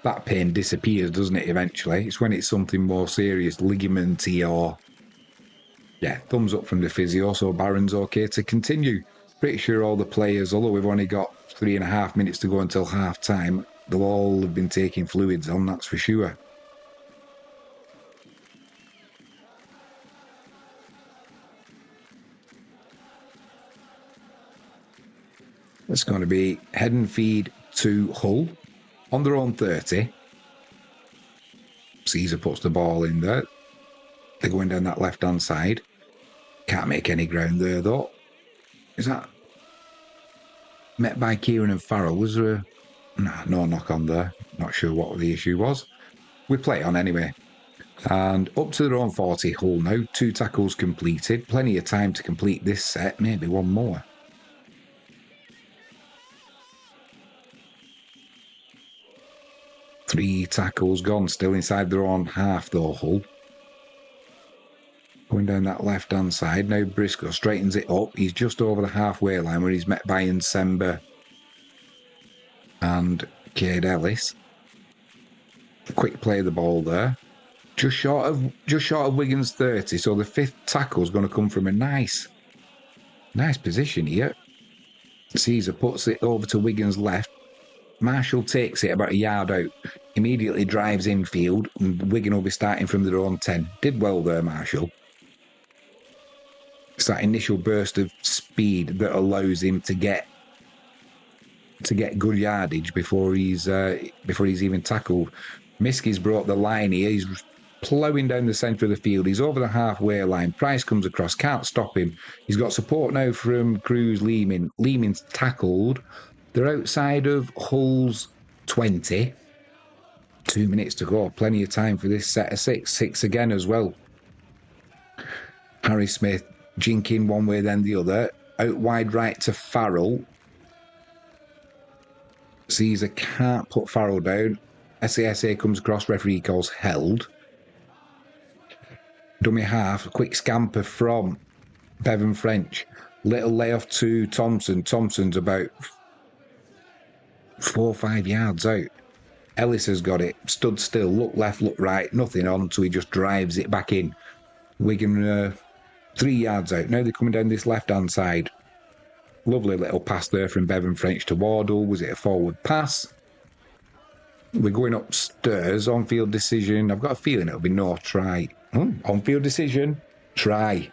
that pain disappears, doesn't it, eventually? It's when it's something more serious, ligamenty or... Yeah, thumbs up from the physio, so Barron's okay to continue. Pretty sure all the players, although we've only got 3.5 minutes to go until half-time, they'll all have been taking fluids on, that's for sure. It's going to be head and feed to Hull on their own 30. Caesar puts the ball in there. They're going down that left-hand side. Can't make any ground there, though. Is that met by Kieran and Farrell? Was there a... Nah, no knock on there. Not sure what the issue was. We play on anyway. And up to their own 40, Hull now. 2 tackles completed. Plenty of time to complete this set. Maybe one more. Three tackles gone, still inside their own half though, Hull. Going down that left-hand side. Now Briscoe straightens it up. He's just over the halfway line where he's met by Nsemba and Cade Ellis. Quick play of the ball there. Just short of Wigan's 30, so the 5th tackle is going to come from a nice position here. Caesar puts it over to Wigan's left. Marshall takes it about a yard out, immediately drives infield, and Wigan will be starting from their own 10. Did well there, Marshall. It's that initial burst of speed that allows him to get good yardage before he's even tackled. Miski's brought the line here. He's ploughing down the centre of the field. He's over the halfway line. Price comes across, can't stop him. He's got support now from Cruz Lehman. Lehman's tackled. They're outside of Hull's 20. 2 minutes to go. Plenty of time for this set of 6. 6 again as well. Harry Smith jinking one way then the other. Out wide right to Farrell. Caesar can't put Farrell down. SASA comes across. Referee calls held. Dummy half. Quick scamper from Bevan French. Little layoff to Thompson. Thompson's about 4 or 5 yards out. Ellis has got it. Stood still. Look left, look right. Nothing on, so he just drives it back in. Wigan 3 yards out. Now they're coming down this left-hand side. Lovely little pass there from Bevan French to Wardle. Was it a forward pass? We're going upstairs. On-field decision. I've got a feeling it'll be no try. On-field decision. Try.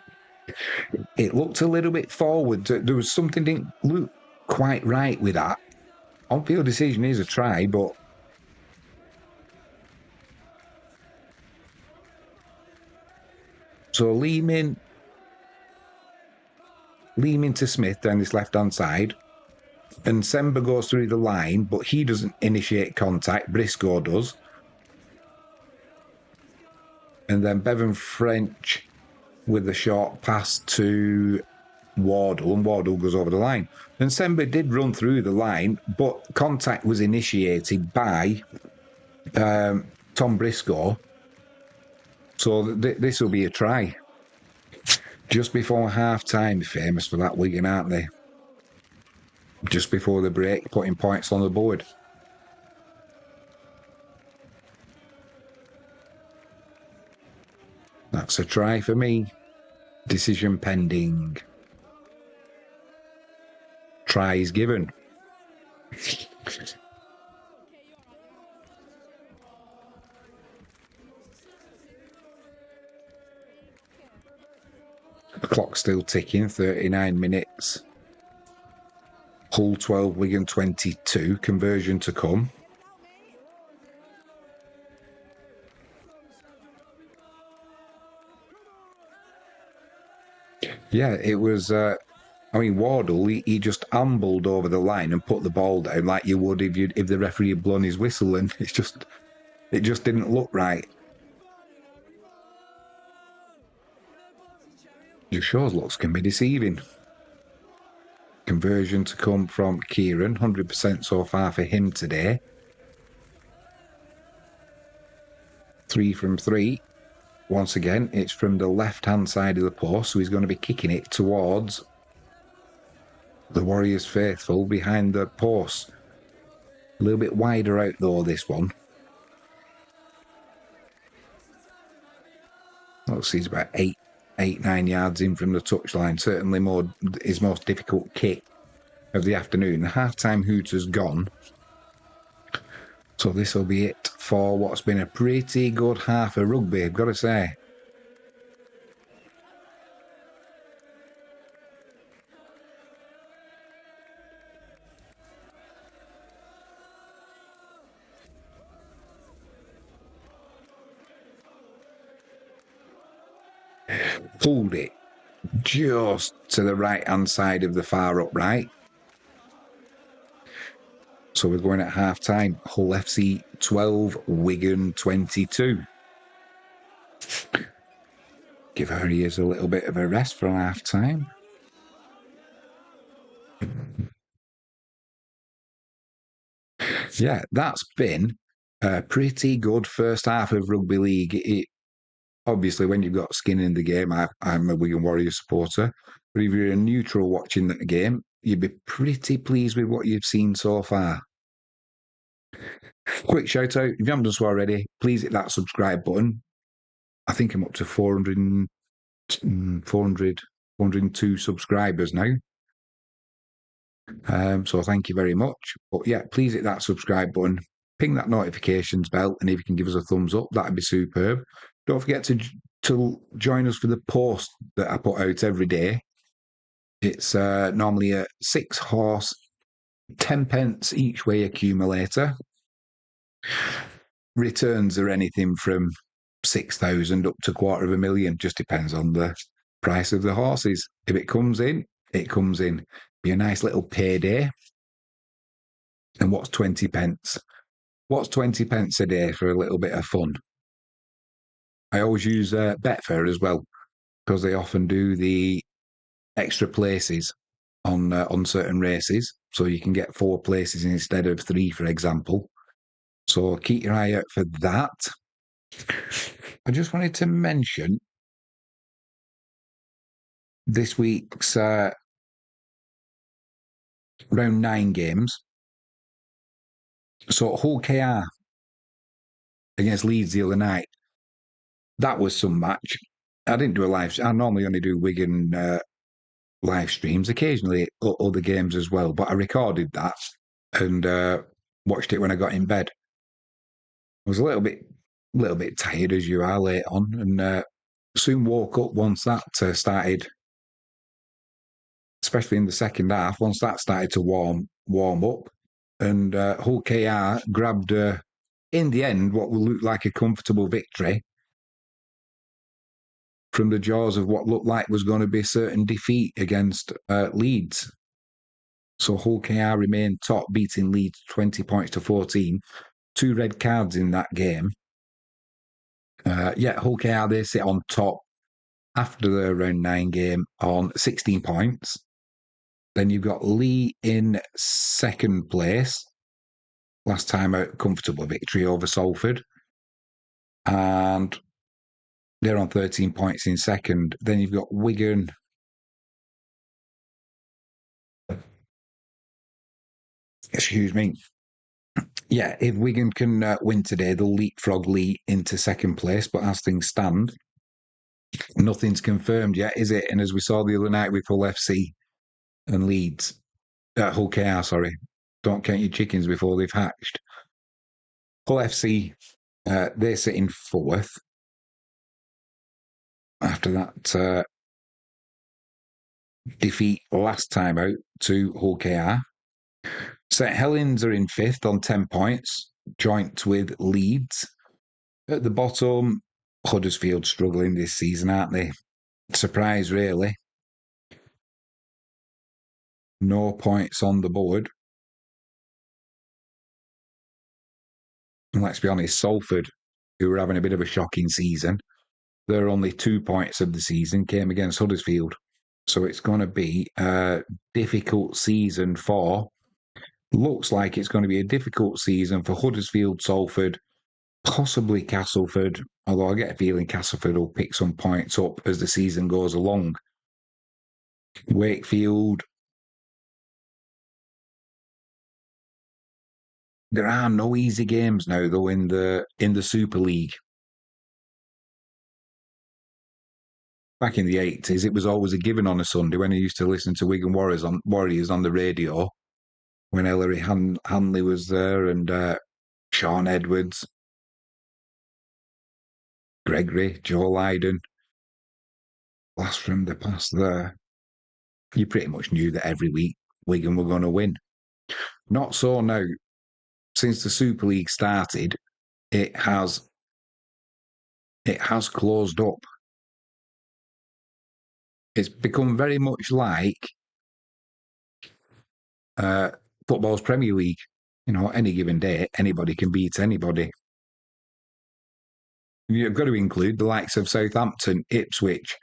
It looked a little bit forward. There was something didn't look quite right with that. On-field decision is a try, but So Leeming to Smith down this left-hand side. And Semba goes through the line, but he doesn't initiate contact. Briscoe does. And then Bevan French with a short pass to Wardle, and Wardle goes over the line. And Semba did run through the line, but contact was initiated by Tom Briscoe. So this will be a try. Just before half-time, famous for that, Wigan, aren't they? Just before the break, putting points on the board. That's a try for me. Decision pending. Try is given. The clock's still ticking, 39 minutes. Hull 12, Wigan 22. Conversion to come. Yeah, it was... I mean, Wardle, he just ambled over the line and put the ball down like you would if the referee had blown his whistle, and it just didn't look right. Just shows looks can be deceiving. Conversion to come from Kieran, 100% so far for him today. 3 from 3. Once again, it's from the left-hand side of the post, so he's going to be kicking it towards the Warriors faithful behind the post. A little bit wider out though, this one. Looks he's about 9 yards in from the touchline. Certainly his most difficult kick of the afternoon. The half-time hooter's gone. So this will be it for what's been a pretty good half of rugby, I've got to say. Pulled it just to the right-hand side of the far upright. So we're going at half-time. Hull FC 12, Wigan 22. Give our ears a little bit of a rest for half-time. Yeah, that's been a pretty good first half of rugby league. Obviously, when you've got skin in the game, I'm a Wigan Warriors supporter. But if you're a neutral watching that game, you'd be pretty pleased with what you've seen so far. Quick shout out, if you haven't done so already, please hit that subscribe button. I think I'm up to 402 subscribers now. So thank you very much. But yeah, please hit that subscribe button, ping that notifications bell, and if you can give us a thumbs up, that'd be superb. Don't forget to join us for the post that I put out every day. It's normally a 6-horse, 10 pence each way accumulator. Returns are anything from 6,000 up to 250,000. Just depends on the price of the horses. If it comes in, it comes in. Be a nice little payday. And what's 20 pence? What's 20 pence a day for a little bit of fun? I always use Betfair as well, because they often do the extra places on certain races. So you can get 4 places instead of 3, for example. So keep your eye out for that. I just wanted to mention this week's round 9 games. So Hull KR against Leeds the other night. That was some match. I didn't do a live. I normally only do Wigan live streams, occasionally other games as well. But I recorded that and watched it when I got in bed. I was a little bit tired, as you are, late on, and soon woke up once that started, especially in the second half. Once that started to warm up, and Hull KR grabbed, in the end, what will look like a comfortable victory from the jaws of what looked like was going to be certain defeat against Leeds. So Hull KR remained top, beating Leeds 20 points to 14. 2 red cards in that game. Hull KR, they sit on top after the round 9 game on 16 points. Then you've got Lee in second place. Last time out, comfortable victory over Salford. And they're on 13 points in second. Then you've got Wigan. Excuse me. Yeah, if Wigan can win today, they'll leapfrog Lee into second place. But as things stand, nothing's confirmed yet, is it? And as we saw the other night with Hull FC and Leeds, Hull KR, sorry, don't count your chickens before they've hatched. Hull FC, they're sitting fourth after that defeat last time out to Hull KR. St Helens are in fifth on 10 points, joint with Leeds. At the bottom, Huddersfield struggling this season, aren't they? Surprise, really. No points on the board. And let's be honest, Salford, who were having a bit of a shocking season, their only 2 points of the season came against Huddersfield. So it's going to be a difficult season looks like it's going to be a difficult season for Huddersfield, Salford, possibly Castleford, although I get a feeling Castleford will pick some points up as the season goes along. Wakefield. There are no easy games now, though, in the Super League. Back in the 80s, it was always a given on a Sunday when I used to listen to Wigan Warriors on the radio, when Ellery Hanley was there and Sean Edwards, Gregory, Joe Lydon. Blast from the past there. You pretty much knew that every week Wigan were going to win. Not so now. Since the Super League started, it has closed up. It's become very much like football's Premier League. You know, any given day, anybody can beat anybody. You've got to include the likes of Southampton, Ipswich.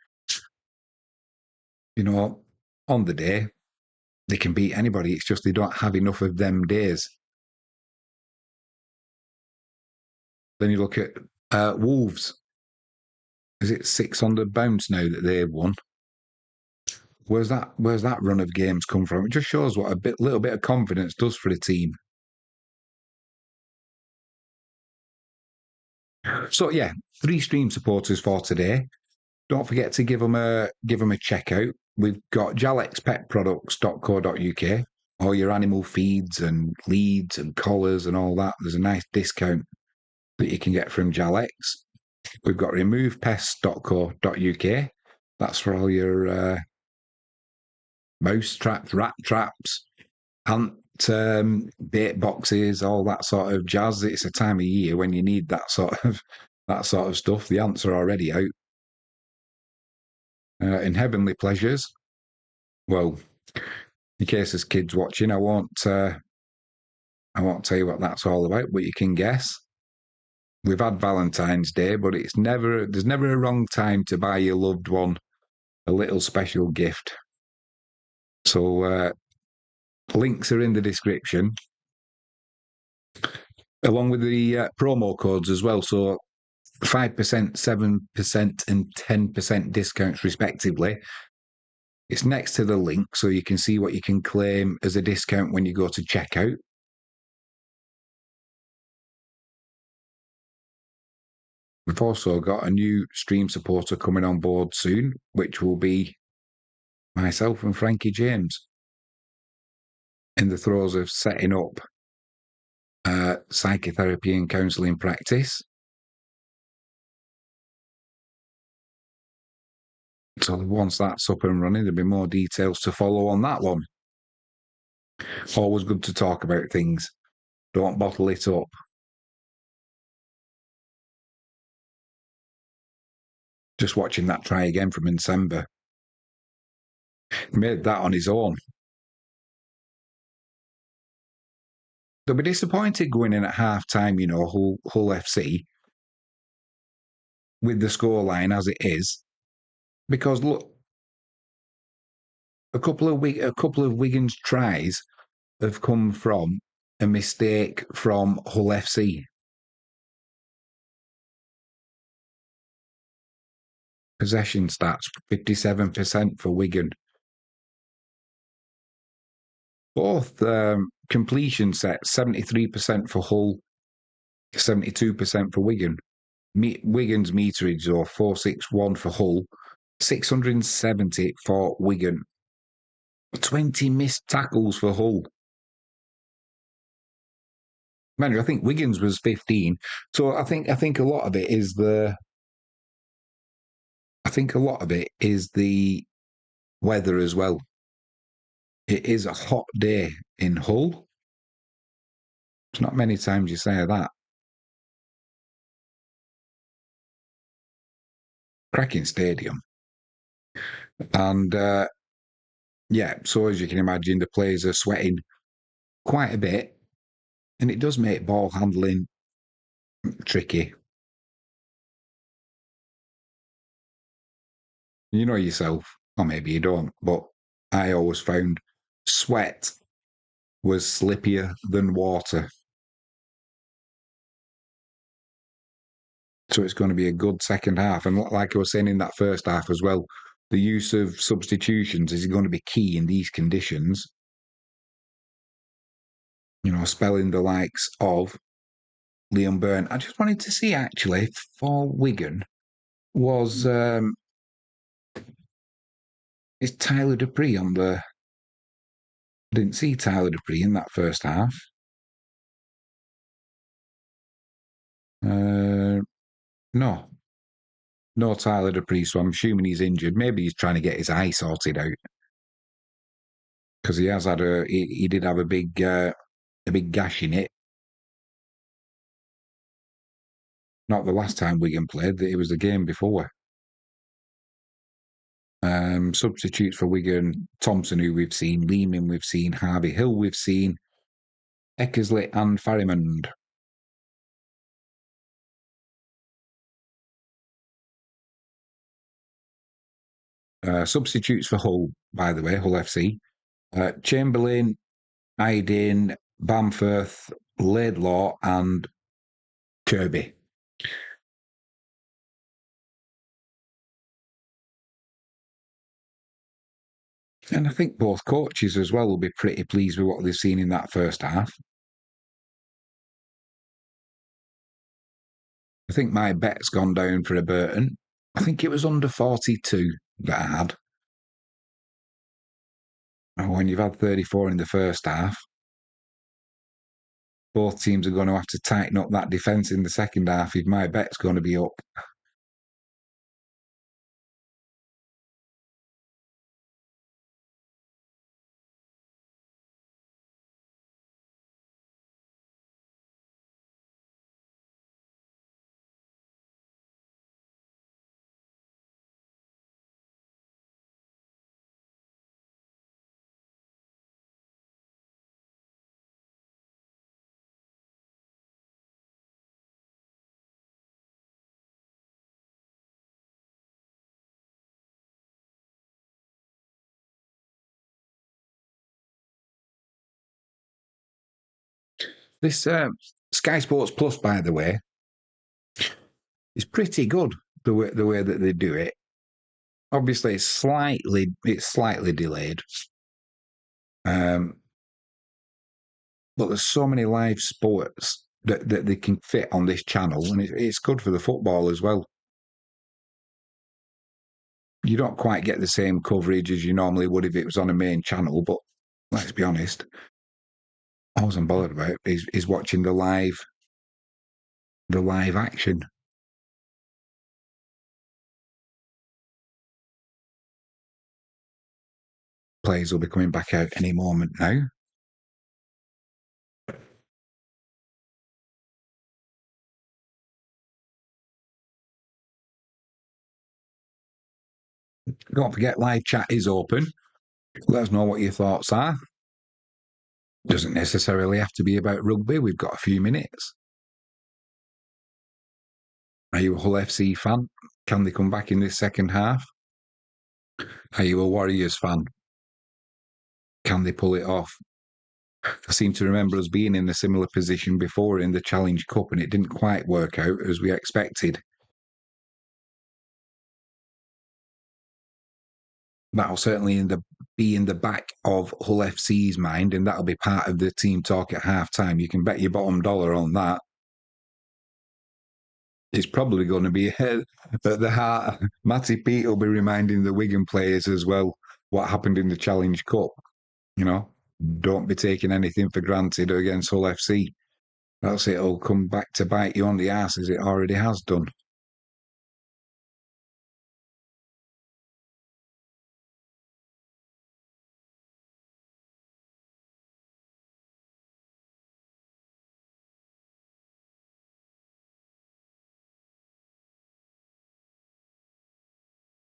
You know, on the day, they can beat anybody. It's just they don't have enough of them days. Then you look at Wolves. Is it 6 on the bounce now that they've won? Where's that run of games come from? It just shows what little bit of confidence does for a team. So yeah, 3 stream supporters for today. Don't forget to give them a check out. We've got jalexpetproducts.co.uk. All your animal feeds and leads and collars and all that. There's a nice discount that you can get from Jalex. We've got removepest.co.uk. That's for all your mouse traps, rat traps, ant bait boxes, all that sort of jazz. It's a time of year when you need that sort of stuff. The ants are already out. In Heavenly Pleasures, well, in case there's kids watching, I won't tell you what that's all about, but you can guess. We've had Valentine's Day, but there's never a wrong time to buy your loved one a little special gift. So links are in the description, along with the promo codes as well. So 5%, 7%, and 10% discounts respectively. It's next to the link, so you can see what you can claim as a discount when you go to checkout. We've also got a new stream supporter coming on board soon, which will be myself and Frankie James, in the throes of setting up psychotherapy and counselling practice. So once that's up and running, there'll be more details to follow on that one. Always good to talk about things. Don't bottle it up. Just watching that try again from Nsemba. Made that on his own. They'll be disappointed going in at half time, Hull FC, with the scoreline as it is. Because look, a couple of Wigan's tries have come from a mistake from Hull FC. Possession stats 57% for Wigan. Both completion sets 73% for Hull, 72% for Wigan. Wigan's meterage, or 461 for Hull, 670 for Wigan. 20 missed tackles for Hull. Man, I think Wigan's was 15. So I think a lot of it is the weather as well. It is a hot day in Hull. It's not many times you say that. Cracking stadium. And yeah, so as you can imagine, the players are sweating quite a bit. And it does make ball handling tricky. You know yourself, or maybe you don't, but I always found sweat was slippier than water. So it's going to be a good second half. And like I was saying in that first half as well, the use of substitutions is going to be key in these conditions. Spelling the likes of Liam Byrne. I just wanted to see actually for Wigan was is Tyler Dupree on the. Didn't see Tyler Dupree in that first half. No, no Tyler Dupree. So I'm assuming he's injured. Maybe he's trying to get his eye sorted out because he has had he did have a big gash in it. Not the last time Wigan played; it was the game before. Substitutes for Wigan: Thompson, who we've seen, Lehman, we've seen, Harvey Hill, we've seen, Eckersley, and Farrimond. Substitutes for Hull, by the way, Hull FC: Chamberlain, Aydin, Bamford, Laidlaw, and Kirby. And I think both coaches as well will be pretty pleased with what they've seen in that first half. I think my bet's gone down for a Burton. I think it was under 42 that I had. And when you've had 34 in the first half, both teams are going to have to tighten up that defence in the second half if my bet's going to be up. This Sky Sports Plus, by the way, is pretty good. The way that they do it. Obviously, it's slightly delayed. Um, but there's so many live sports that they can fit on this channel, and it's good for the football as well. You don't quite get the same coverage as you normally would if it was on a main channel, but let's be honest, all I'm bothered about is watching the live action. Players will be coming back out any moment now. Don't forget, live chat is open. Let us know what your thoughts are. Doesn't necessarily have to be about rugby. We've got a few minutes. Are you a Hull FC fan? Can they come back in this second half? Are you a Warriors fan? Can they pull it off? I seem to remember us being in a similar position before in the Challenge Cup, and it didn't quite work out as we expected. That'll certainly be in the back of Hull FC's mind, and that'll be part of the team talk at half time. You can bet your bottom dollar on that. It's probably going to be at the heart. Matty Pete will be reminding the Wigan players as well what happened in the Challenge Cup. You know, don't be taking anything for granted against Hull FC. That's it. It'll come back to bite you on the ass as it already has done.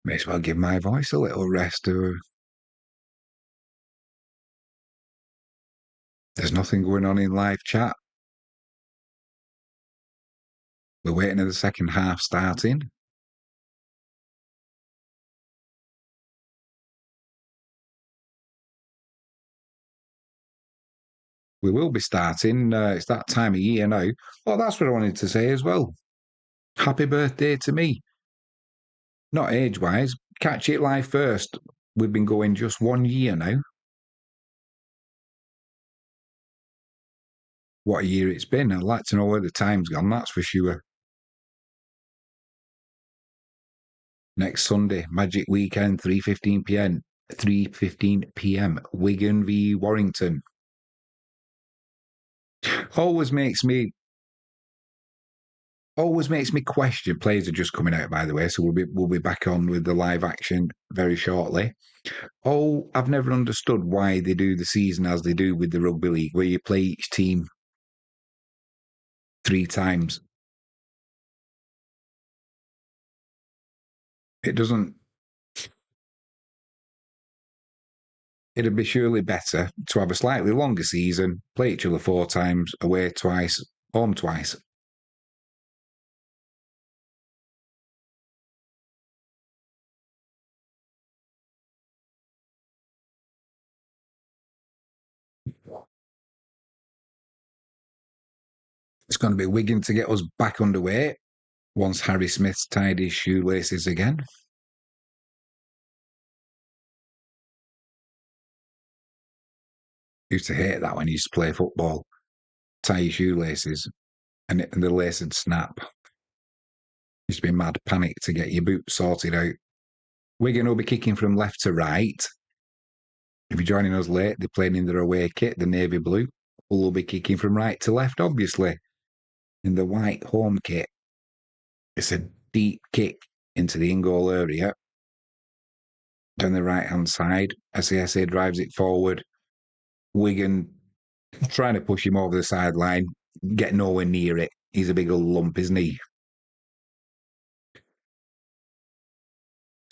May as well give my voice a little rest. There's nothing going on in live chat. We're waiting for the second half starting. We will be starting. It's that time of year now. Oh, that's what I wanted to say as well. Happy birthday to me. Not age wise. Catch it live first. We've been going just 1 year now. What a year it's been. I'd like to know where the time's gone, that's for sure. Next Sunday, Magic Weekend, 3:15 p.m. 3:15 p.m. Wigan v Warrington. Always makes me question. Players are just coming out, by the way, so we'll be back on with the live action very shortly. Oh, I've never understood why they do the season as they do with the rugby league, where you play each team 3 times. It doesn't. It'd be surely better to have a slightly longer season, play each other 4 times, away twice, home twice. It's going to be Wigan to get us back underway once Harry Smith's tied his shoelaces again. Used to hate that when he used to play football. Tie your shoelaces and the lace would snap. Used to be mad panic to get your boots sorted out. Wigan will be kicking from left to right. If you're joining us late, they're playing in their away kit, the navy blue. Will be kicking from right to left, obviously, in the white home kit. It's a deep kick into the in-goal area. Down the right-hand side, SASA drives it forward. Wigan trying to push him over the sideline, get nowhere near it. He's a big old lump, isn't he?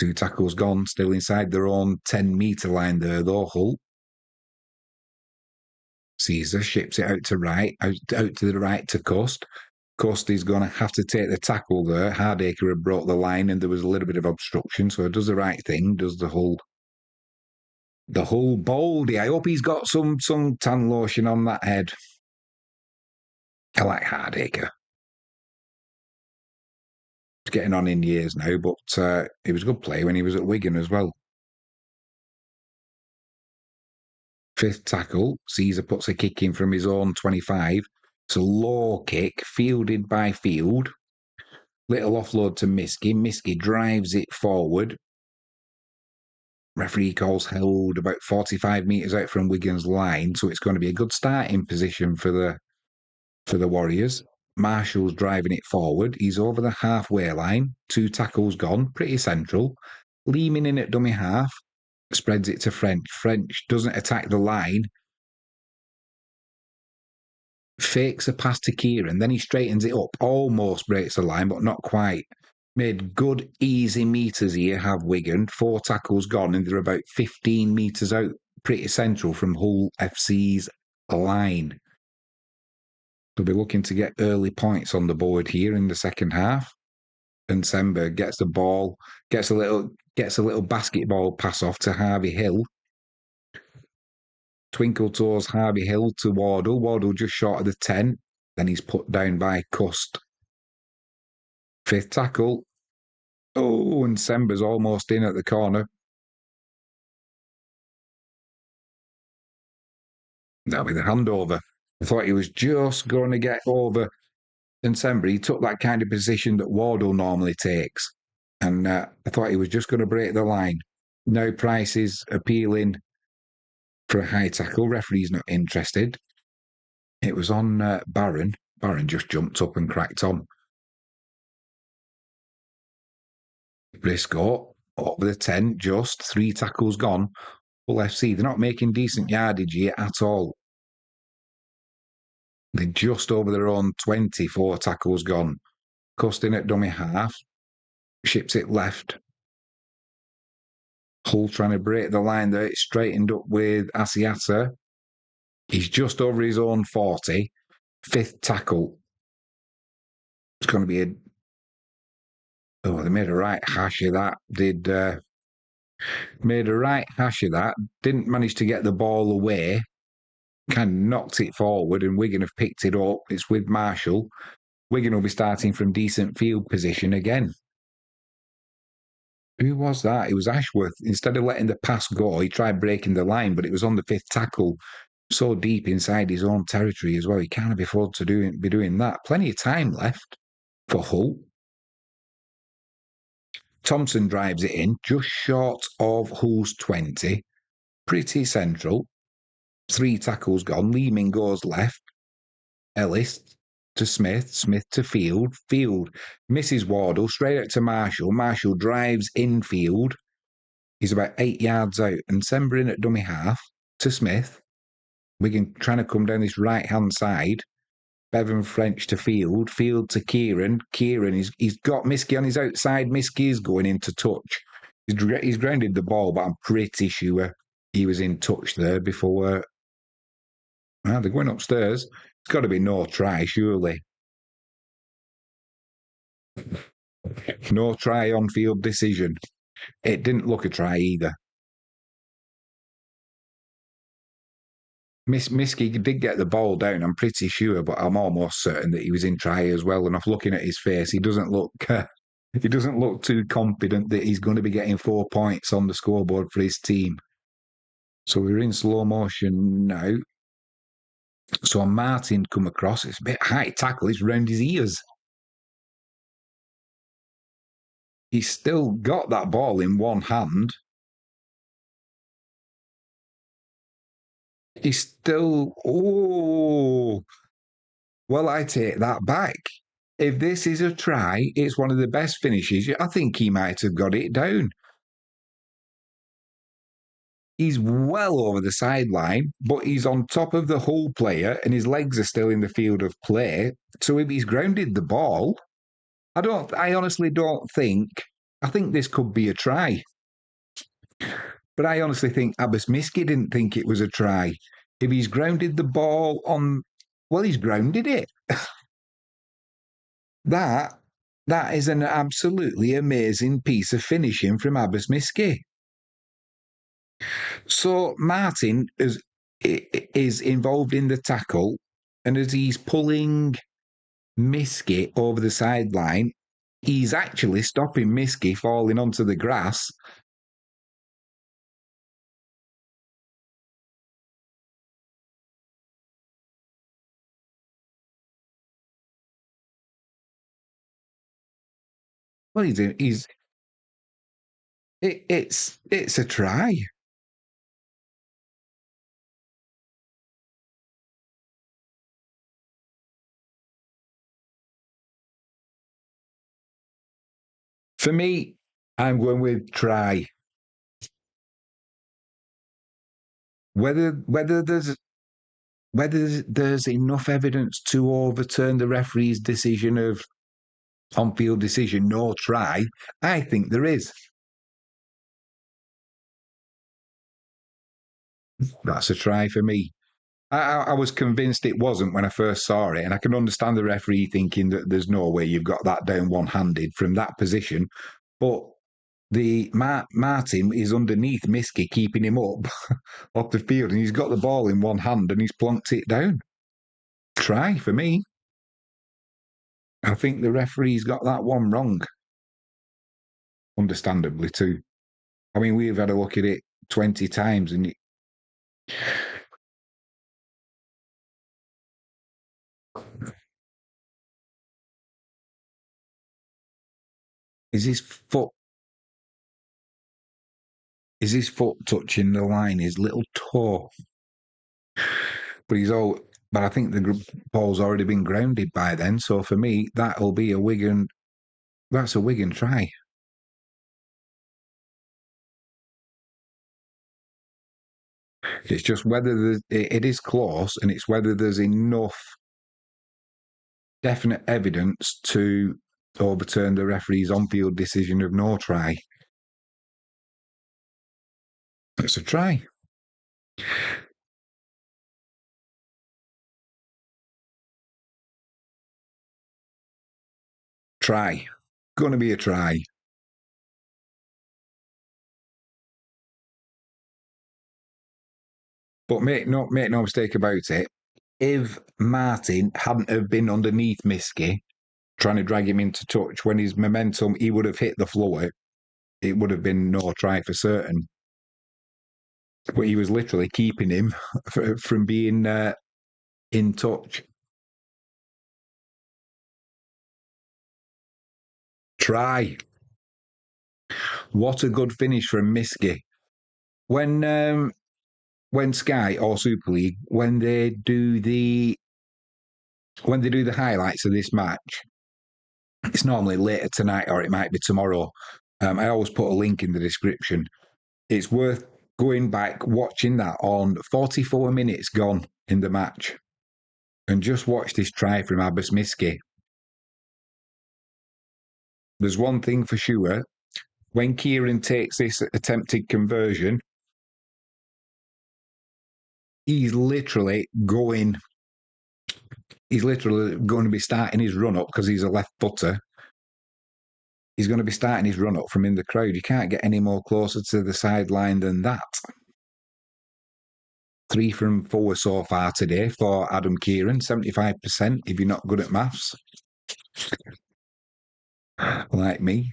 2 tackles gone, still inside their own 10-metre line there, though, Hull. Caesar ships it out to the right to Cust. Cust is going to have to take the tackle there. Hardaker had broke the line and there was a little bit of obstruction, so he does the right thing, does the whole baldy. I hope he's got some tan lotion on that head. I like Hardaker. He's getting on in years now, but he was a good player when he was at Wigan as well. 5th tackle, Caesar puts a kick in from his own 25. It's a low kick, fielded by Field. Little offload to Miski. Miski drives it forward. Referee calls held about 45 metres out from Wigan's line, so it's going to be a good starting position for the Warriors. Marshall's driving it forward. He's over the halfway line. 2 tackles gone, pretty central. Leeming in at dummy half, spreads it to French. French doesn't attack the line. Fakes a pass to Kieran, then he straightens it up, almost breaks the line, but not quite. Made good, easy meters here, have Wigan. 4 tackles gone, and they're about 15 metres out, pretty central from Hull FC's line. They'll be looking to get early points on the board here in the second half. And Sember gets the ball, gets a little basketball pass off to Harvey Hill. Twinkle towards Harvey Hill to Wardle. Wardle just short of the 10. Then he's put down by Cust. 5th tackle. Oh, and Sember's almost in at the corner. That'll be the handover. I thought he was just going to get over. And Sember, he took that kind of position that Wardle normally takes. And I thought he was just going to break the line. Now Price is appealing for a high tackle. Referee's not interested. It was on Barron. Barron just jumped up and cracked on. Briscoe over the 10, just 3 tackles gone. Hull FC, they're not making decent yardage here at all. They're just over their own 24 tackles gone. Custin at dummy half. Ships it left. Hull trying to break the line there. It's straightened up with Asiata. He's just over his own 40. 5th tackle. It's going to be a... Oh, they made a right hash of that. Made a right hash of that. Didn't manage to get the ball away. Kind of knocked it forward, and Wigan have picked it up. It's with Marshall. Wigan will be starting from decent field position again. Who was that? It was Ashworth. Instead of letting the pass go, he tried breaking the line, but it was on the 5th tackle. So deep inside his own territory as well. He can't afford to be doing that. Plenty of time left for Hull. Thompson drives it in, just short of Hull's 20. Pretty central. 3 tackles gone. Leeming goes left. Ellis to Smith. Smith to Field. Field misses Wardle. Straight out to Marshall. Marshall drives infield. He's about 8 yards out. And Sember in at dummy half to Smith. Wigan trying to come down this right-hand side. Bevan French to Field. Field to Kieran. Kieran, he's got Miskey on his outside. Miskey is going into touch. He's grounded the ball, but I'm pretty sure he was in touch there before... they're going upstairs. It's got to be no try, surely. No try on field decision. It didn't look a try either. Miskey did get the ball down, I'm pretty sure, but I'm almost certain that he was in try as well. And off looking at his face, he doesn't look too confident that he's going to be getting 4 points on the scoreboard for his team. So we're in slow motion now. So Martin come across. It's a bit high tackle. It's round his ears. He's still got that ball in one hand. He's still... Oh! Well, I take that back. If this is a try, it's one of the best finishes. I think he might have got it down. He's well over the sideline, but he's on top of the Hull player and his legs are still in the field of play. So if he's grounded the ball, I honestly don't think... I think this could be a try. But I honestly think Abbas Miski didn't think it was a try. If he's grounded the ball on... Well, he's grounded it. That is an absolutely amazing piece of finishing from Abbas Miski. So Martin is involved in the tackle, and as he's pulling Miski over the sideline, he's actually stopping Miski falling onto the grass. Well, it's a try. For me, I'm going with try. Whether there's enough evidence to overturn the referee's decision of on-field decision, no try. I think there is. That's a try for me. I was convinced it wasn't when I first saw it, and I can understand the referee thinking that there's no way you've got that down one-handed from that position. But the Martin is underneath Miski, keeping him up off the field, and he's got the ball in one hand and he's plonked it down. Try for me. I think the referee's got that one wrong, understandably too. I mean, we've had a look at it 20 times, and is his foot touching the line? His little toe, but he's all. But I think the ball's already been grounded by then. So for me, that'll be a Wigan. That's a Wigan try. It's just whether it is close, and it's whether there's enough definite evidence to overturn the referee's on-field decision of no try. It's a try. Try. Going to be a try. But make no mistake about it. If Martin hadn't have been underneath Miski, trying to drag him into touch, when his momentum, he would have hit the floor. It would have been no try for certain. But he was literally keeping him from being in touch. Try. What a good finish from Miski. When Sky or Super League, when they do the highlights of this match, it's normally later tonight or it might be tomorrow. I always put a link in the description. It's worth going back, watching that on 44 minutes gone in the match, and just watch this try from Abbas Miski. There's one thing for sure. When Kieran takes this attempted conversion, he's literally going to be starting his run up because he's a left footer. He's going to be starting his run up from in the crowd. You can't get any more closer to the sideline than that. 3 from 4 so far today for Adam Kieran, 75% if you're not good at maths, like me.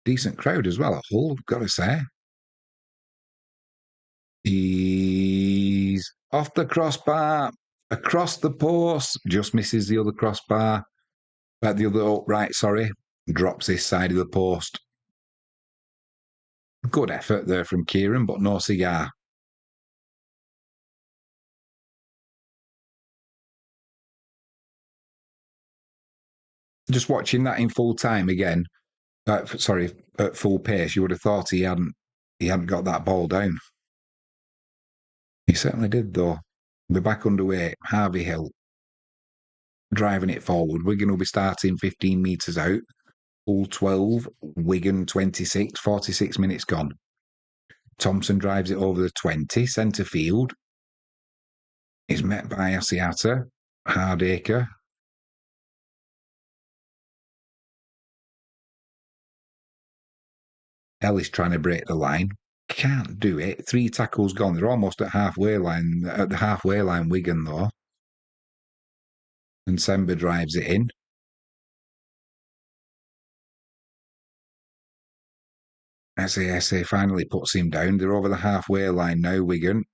Decent crowd as well at Hull, got to say. He's off the crossbar, across the post, just misses the other crossbar, the other upright, sorry, drops this side of the post. Good effort there from Kieran, but no cigar. Just watching that in full time again, sorry, at full pace, you would have thought he hadn't got that ball down. He certainly did, though. We're back underway. Harvey Hill driving it forward. Wigan will be starting 15 metres out. Hull 12, Wigan 26, 46 minutes gone. Thompson drives it over the 20, centre field. Is met by Asiata, Hardacre. Ellis trying to break the line. Can't do it. 3 tackles gone. They're almost at the halfway line, Wigan, though. And Semba drives it in. SA finally puts him down. They're over the halfway line now, Wigan.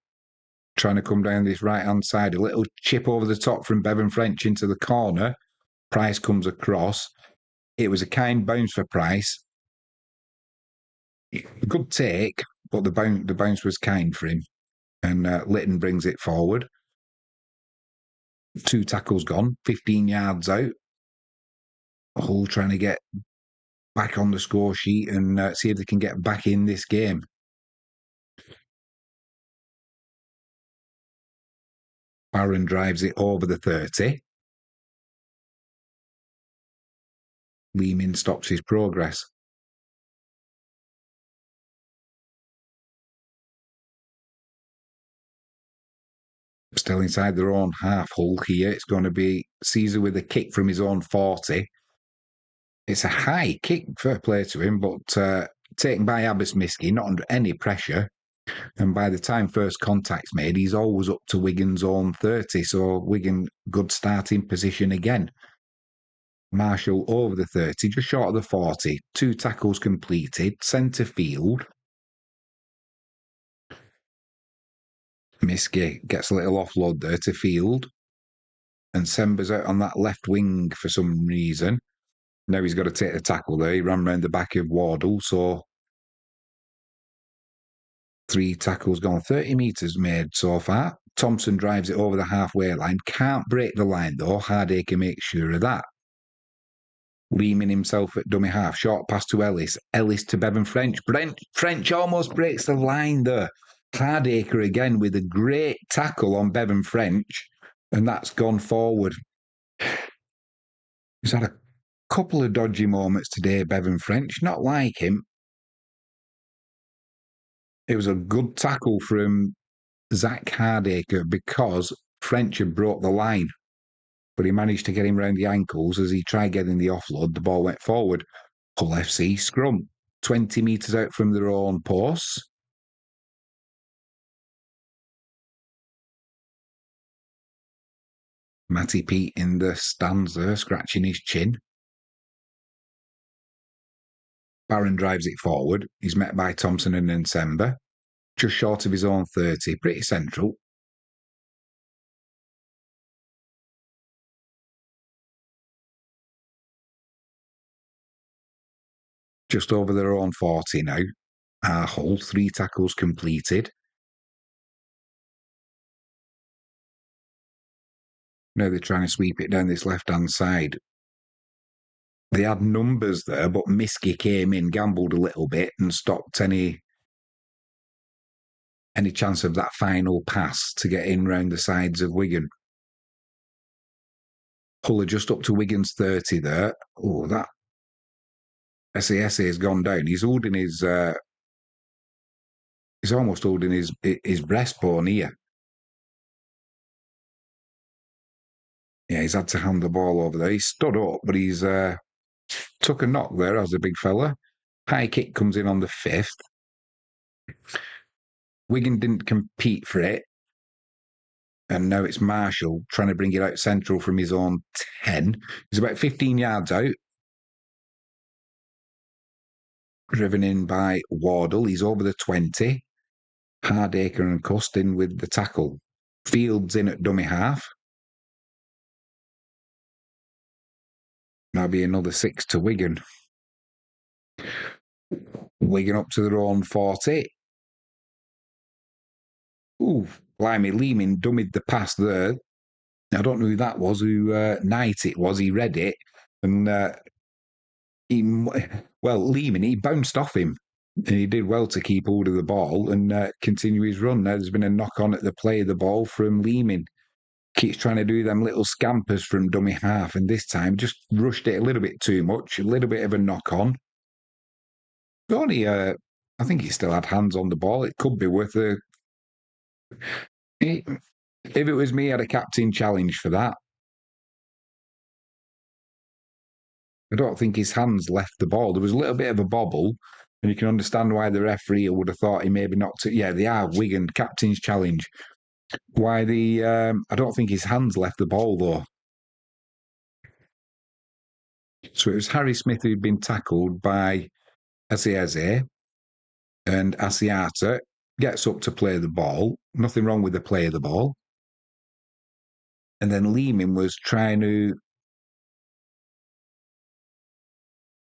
Trying to come down this right-hand side. A little chip over the top from Bevan French into the corner. Price comes across. It was a kind bounce for Price. Good take, but the bounce was kind for him. And Litton brings it forward. 2 tackles gone, 15 yards out. Hull trying to get back on the score sheet and see if they can get back in this game. Barron drives it over the 30. Lehman stops his progress. Still inside their own half, Hull here. It's going to be Caesar with a kick from his own 40. It's a high kick, fair play to him, but taken by Abbas Miski, not under any pressure. And by the time first contact's made, he's always up to Wigan's own 30. So Wigan, good starting position again. Marshall over the 30, just short of the 40. 2 tackles completed, centre field. Miski gets a little offload there to field. And Semba's out on that left wing for some reason. Now he's got to take the tackle there. He ran round the back of Wardle, so 3 tackles gone, 30 metres made so far. Thompson drives it over the halfway line. Can't break the line though. Hardacre makes sure of that. Lehman himself at dummy half. Short pass to Ellis. Ellis to Bevan French. French almost breaks the line there. Hardacre again with a great tackle on Bevan French. And that's gone forward. He's had a couple of dodgy moments today, Bevan French. Not like him. It was a good tackle from Zach Hardacre because French had broke the line. But he managed to get him round the ankles as he tried getting the offload. The ball went forward. Hull FC scrum. 20 metres out from their own posts. Matty Pete in the stands there, scratching his chin. Barron drives it forward. He's met by Thompson and Nsemba. Just short of his own 30. Pretty central. Just over their own 40 now. Hull, 3 tackles completed. Now they're trying to sweep it down this left-hand side. They had numbers there, but Miski came in, gambled a little bit, and stopped any chance of that final pass to get in round the sides of Wigan. Hull are just up to Wigan's 30 there. Oh, that SASA has gone down. He's holding his... he's almost holding his breastbone here. Yeah, he's had to hand the ball over there. He's stood up, but he's took a knock there as a big fella. High kick comes in on the 5th. Wigan didn't compete for it. And now it's Marshall trying to bring it out central from his own 10. He's about 15 yards out. Driven in by Wardle. He's over the 20. Hardacre and Custin with the tackle. Fields in at dummy half. Now be another 6 to Wigan. Wigan up to their own 40. Ooh, blimey, Lehman dummied the pass there. I don't know who that was, who night it was. He read it, and Lehman, he bounced off him, and he did well to keep hold of the ball and continue his run. Now there's been a knock on at the play of the ball from Lehman. Keeps trying to do them little scampers from dummy half, and this time just rushed it a little bit too much, a little bit of a knock on. Only, I think he still had hands on the ball. It could be worth a... If it was me, I'd a captain challenge for that. I don't think his hands left the ball. There was a little bit of a bobble, and you can understand why the referee would have thought he maybe knocked it. Yeah, they are Wigan captain's challenge. Why I don't think his hands left the ball though. So it was Harry Smith who'd been tackled by Eze, and Asiata gets up to play the ball. Nothing wrong with the play of the ball. And then Lehman was trying to...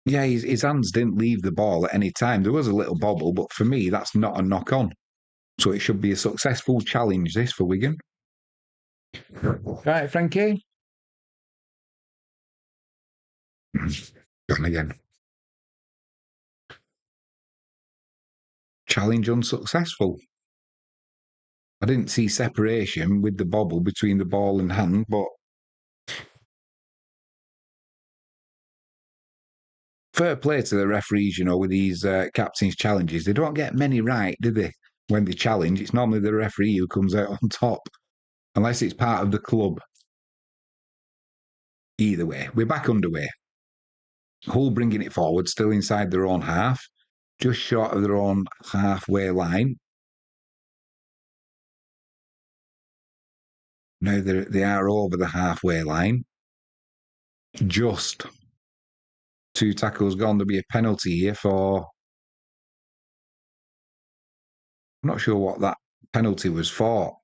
Yeah, his hands didn't leave the ball at any time. There was a little bobble, but for me, that's not a knock-on. So it should be a successful challenge, this, for Wigan. Right, Frankie? Gone again. Challenge unsuccessful. I didn't see separation with the bobble between the ball and hand, but fair play to the referees, with these captain's challenges. They don't get many right, do they? When they challenge, it's normally the referee who comes out on top, unless it's part of the club. Either way, we're back underway. Hull bringing it forward, still inside their own half, just short of their own halfway line. Now they are over the halfway line. Just 2 tackles gone. There'll be a penalty here for... I'm not sure what that penalty was for.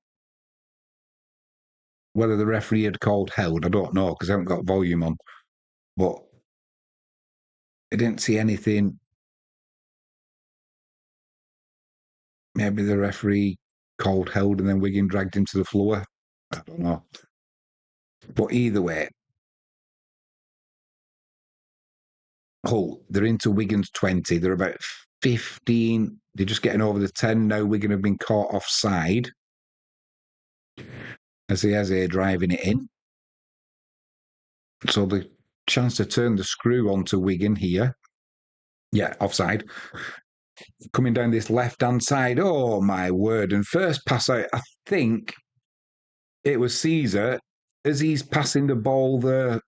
Whether the referee had called held, I don't know, because I haven't got volume on. But I didn't see anything. Maybe the referee called held and then Wigan dragged him to the floor. I don't know. But either way, Hull, they're into Wigan's 20. They're about 15. They're just getting over the 10 now. Wigan have been caught offside as he has a driving it in. So the chance to turn the screw onto Wigan here. Yeah, offside. Coming down this left-hand side. Oh, my word. And first pass out, I think it was Caesar. As he's passing the ball there,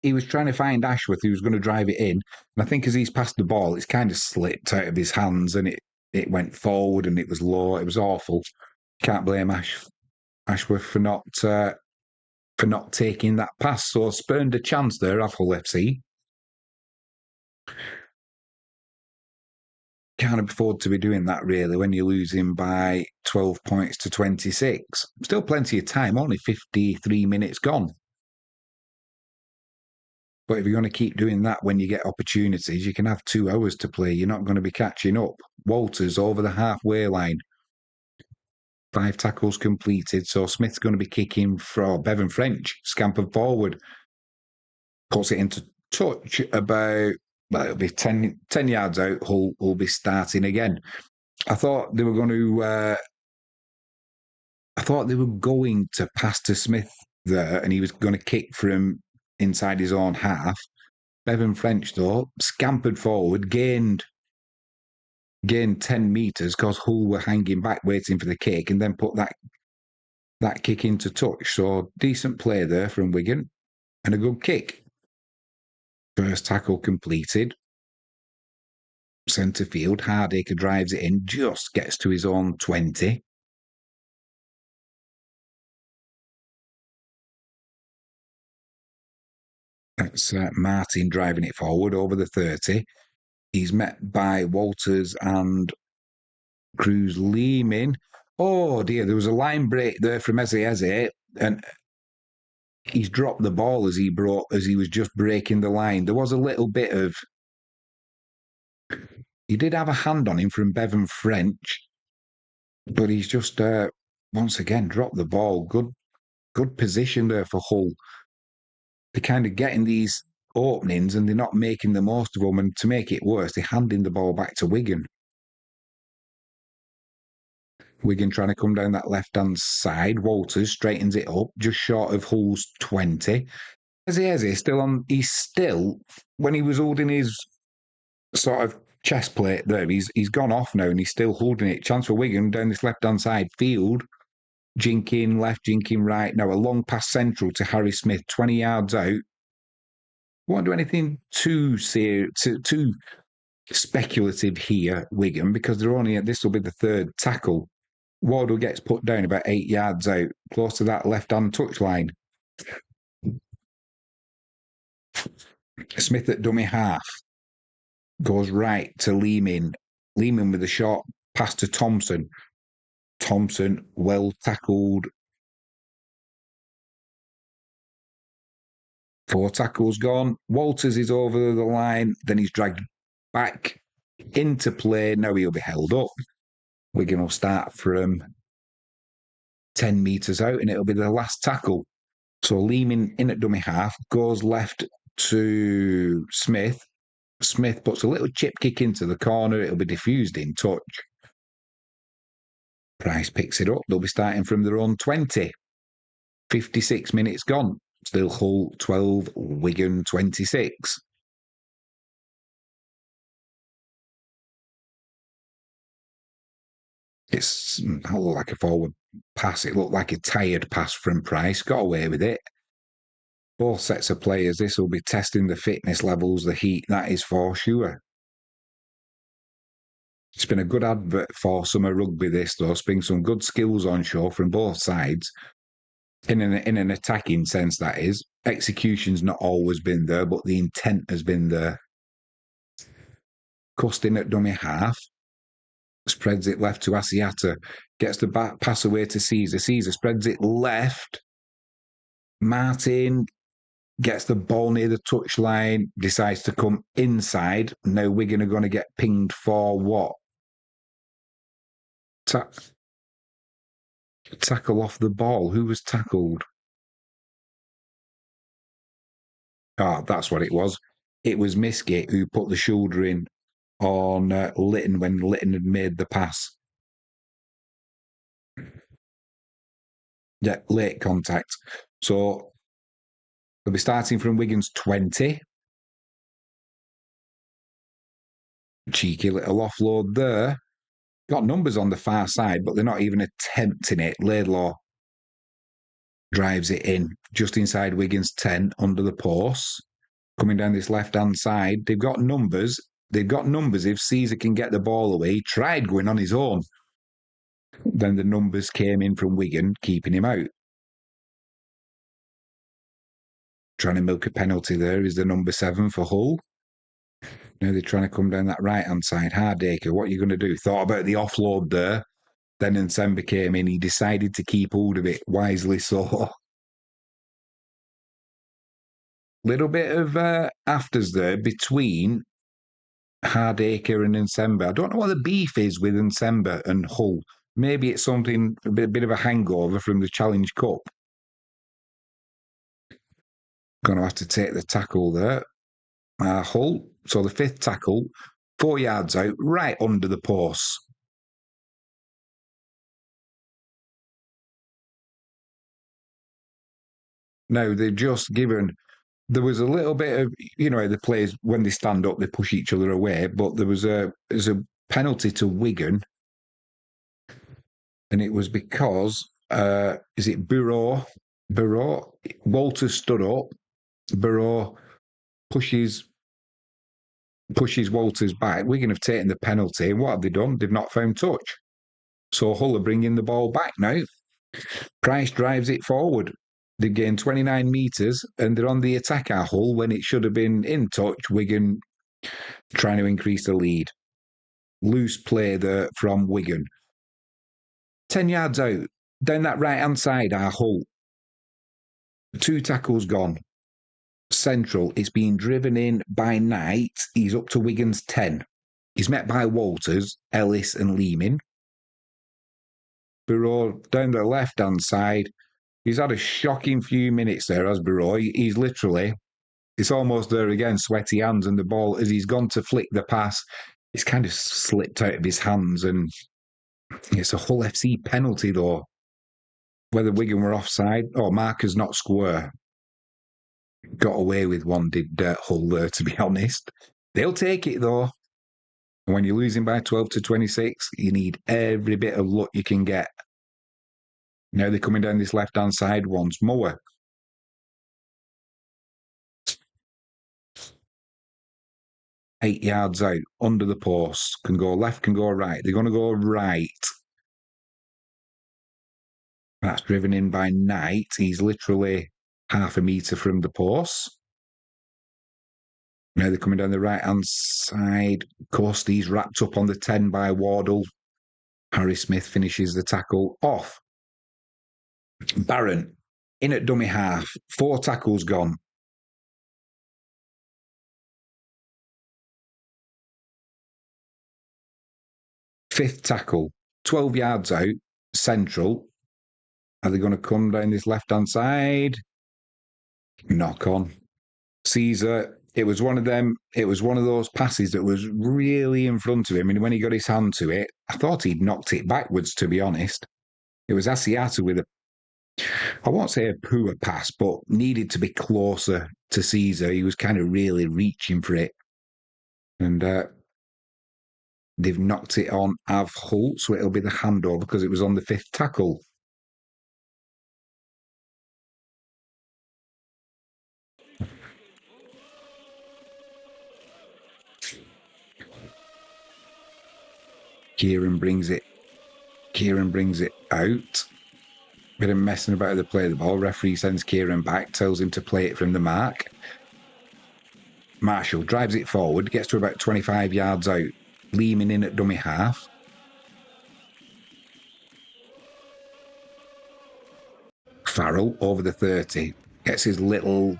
he was trying to find Ashworth, who was going to drive it in. And I think as he's passed the ball, it's kind of slipped out of his hands and it went forward and it was low. It was awful. Can't blame Ashworth for not taking that pass. So spurned a chance there of Hull FC. Can't afford to be doing that, really, when you're losing by 12 points to 26. Still plenty of time, only 53 minutes gone. But if you're going to keep doing that when you get opportunities, you can have 2 hours to play. You're not going to be catching up. Walters over the halfway line. 5 tackles completed. So Smith's going to be kicking for Bevan French. Scampered forward. Puts it into touch about... Well, it'll be 10 yards out. Hull will be starting again. I thought they were going to pass to Smith there, and he was going to kick from inside his own half. Bevan French, though, scampered forward, gained 10 metres because Hull were hanging back waiting for the kick, and then put that kick into touch. So decent play there from Wigan, and a good kick. First tackle completed. Centre field, Hardacre drives it in, just gets to his own 20. That's Martin driving it forward over the 30. He's met by Walters and Cruz Leeming. Oh dear, there was a line break there from Eze, and he's dropped the ball as he was just breaking the line. There was a little bit of... He did have a hand on him from Bevan French, but he's just once again dropped the ball. Good position there for Hull. They're kind of getting these openings and they're not making the most of them. And to make it worse, they're handing the ball back to Wigan. Wigan trying to come down that left-hand side. Walters straightens it up, just short of Hull's 20. He's still, when he was holding his sort of chest plate there, he's gone off now and he's still holding it. Chance for Wigan down this left-hand side field. Jinking left, jinking right. Now a long pass central to Harry Smith, 20 yards out. Won't do anything too speculative here, Wigan, because this will be the 3rd tackle. Wardle gets put down about 8 yards out, close to that left-hand touchline. Smith at dummy half. Goes right to Leeming. Leeming with a short pass to Thompson. Thompson, well tackled. 4 tackles gone. Walters is over the line. Then he's dragged back into play. Now he'll be held up. Wigan will start from 10 metres out and it'll be the last tackle. So Leeming in at dummy half, goes left to Smith. Smith puts a little chip kick into the corner. It'll be diffused in touch. Price picks it up. They'll be starting from their own 20. 56 minutes gone. Still Hull 12, Wigan 26. It's not like a forward pass. It looked like a tired pass from Price. Got away with it. Both sets of players, this will be testing the fitness levels, the heat, that is for sure. It's been a good advert for summer rugby, this, though. It's been some good skills on show from both sides. In an attacking sense, that is. Execution's not always been there, but the intent has been there. Costin at dummy half. Spreads it left to Asiata. Gets the back pass away to Caesar. Caesar spreads it left. Martin gets the ball near the touchline. Decides to come inside. Now Wigan are going to get pinged for what? Tackle off the ball. Who was tackled? Ah, that's what it was. It was Misgate who put the shoulder in on Litton when Litton had made the pass. Yeah, late contact. So they'll be starting from Wigan's 20. Cheeky little offload there. Got numbers on the far side, but they're not even attempting it. Laidlaw drives it in just inside Wigan's 10 under the post. Coming down this left-hand side, they've got numbers. They've got numbers if Caesar can get the ball away. He tried going on his own. Then the numbers came in from Wigan, keeping him out. Trying to milk a penalty there is the number 7 for Hull. Now they're trying to come down that right-hand side. Hardacre, what are you going to do? Thought about the offload there. Then Nsemba came in. He decided to keep hold of it, wisely so. Little bit of afters there between Hardacre and Nsemba. I don't know what the beef is with Nsemba and Hull. Maybe it's something, a bit of a hangover from the Challrnge Cup. Going to have to take the tackle there. Hull. So the 5th tackle, 4 yards out, right under the post. Now, they've just given... There was a little bit of, the players, when they stand up, they push each other away, but there's a penalty to Wigan, and it was because, is it Bureau? Walter stood up, Bureau pushes Walters back. Wigan have taken the penalty, and what have they done? They've not found touch. So Hull are bringing the ball back now. Price drives it forward. They've gained 29 metres and they're on the attack at Hull when it should have been in touch. Wigan trying to increase the lead. Loose play there from Wigan. 10 yards out. Down that right-hand side, our Hull. 2 tackles gone. Central. It's being driven in by Knight. He's up to Wigan's 10. He's met by Walters, Ellis and Leeman. Bureau down the left-hand side. He's had a shocking few minutes there, as Bureau. He's literally, it's almost there again, sweaty hands, and the ball, as he's gone to flick the pass, it's kind of slipped out of his hands, and it's a Hull FC penalty, though. Whether Wigan were offside, or marker's not square. Got away with one, did Hull there, to be honest. They'll take it, though. And when you're losing by 12 to 26, you need every bit of luck you can get. Now they're coming down this left-hand side once more. Eight yards out, under the post. Can go left, can go right. They're going to go right. That's driven in by Knight. He's literally half a metre from the post. Now they're coming down the right-hand side. Coast, he's wrapped up on the 10 by Wardle. Harry Smith finishes the tackle off. Barron, in at dummy half. 4 tackles gone. Fifth tackle, 12 yards out, central. Are they going to come down this left-hand side? Knock on. Caesar it was one of them. It was one of those passes that was really in front of him, and when he got his hand to it, I thought he'd knocked it backwards. To be honest, it was Asiata with a, I won't say a poor pass, but needed to be closer to Caesar. He was kind of really reaching for it, and they've knocked it on Av Hull, so it'll be the handover because it was on the 5th tackle. Kieran brings it out. Bit of messing about with the play of the ball. Referee sends Kieran back, tells him to play it from the mark. Marshall drives it forward, gets to about 25 yards out, Leeming in at dummy half. Farrell over the 30, gets his little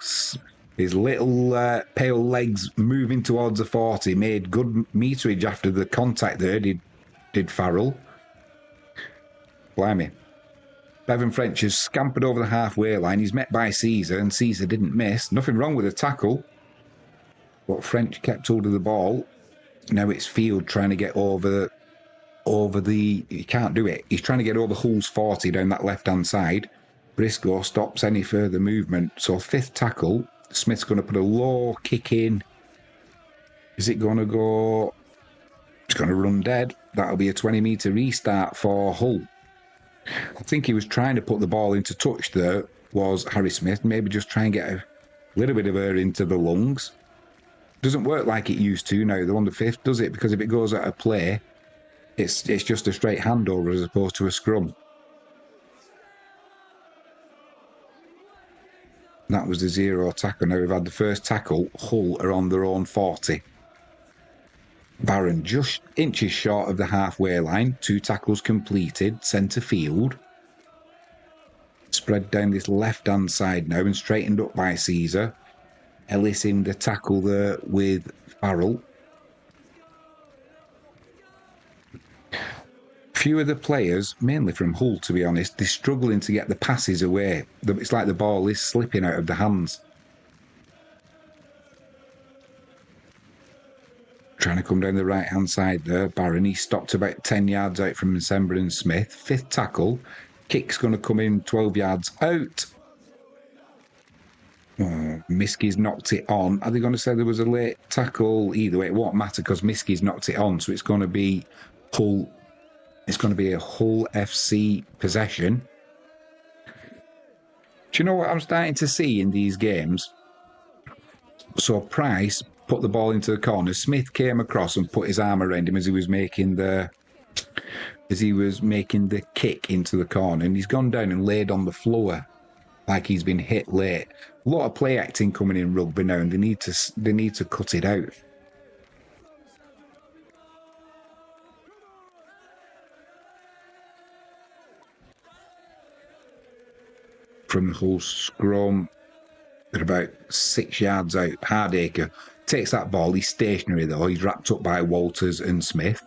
pale legs moving towards the 40, made good meterage after the contact there, did Farrell. Blimey. Bevan French has scampered over the halfway line. He's met by Caesar, and Caesar didn't miss. Nothing wrong with the tackle, but French kept hold of the ball. Now it's Field trying to get over the... He can't do it. He's trying to get over Hull's 40 down that left-hand side. Briscoe stops any further movement. So 5th tackle. Smith's going to put a low kick in. Is it going to go... It's going to run dead. That'll be a 20-metre restart for Hull. I think he was trying to put the ball into touch there, was Harry Smith. Maybe just try and get a little bit of air into the lungs. Doesn't work like it used to now, the 5th, does it? Because if it goes out of play, it's just a straight handover as opposed to a scrum. That was the 0 tackle. Now we've had the first tackle. Hull are on their own 40. Barron just inches short of the halfway line. 2 tackles completed. Centre field. Spread down this left-hand side now and straightened up by Caesar. Ellis in the tackle there with Farrell. Few of the players, mainly from Hull to be honest, they're struggling to get the passes away. It's like the ball is slipping out of the hands. Trying to come down the right-hand side there. Barron, he stopped about 10 yards out from December and Smith. 5th tackle. Kick's going to come in 12 yards out. Oh, Miskey's knocked it on. Are they going to say there was a late tackle? Either way, it won't matter because Miskey's knocked it on. So it's going to be Hull. It's going to be a Hull FC possession. Do you know what I'm starting to see in these games? So Price put the ball into the corner. Smith came across and put his arm around him as he was making the kick into the corner, and he's gone down and laid on the floor like he's been hit late. A lot of play acting coming in rugby now, and they need to cut it out. From the Hull scrum, they're about 6 yards out. Hardacre takes that ball. He's stationary though. He's wrapped up by Walters and Smith.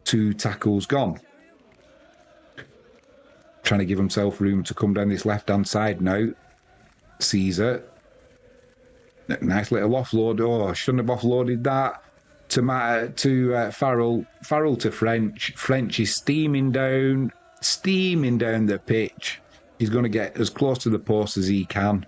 2 tackles gone. Trying to give himself room to come down this left-hand side now. Caesar. Nice little offload. Oh, shouldn't have offloaded that. To Farrell. Farrell to French. French is steaming down the pitch. He's going to get as close to the post as he can.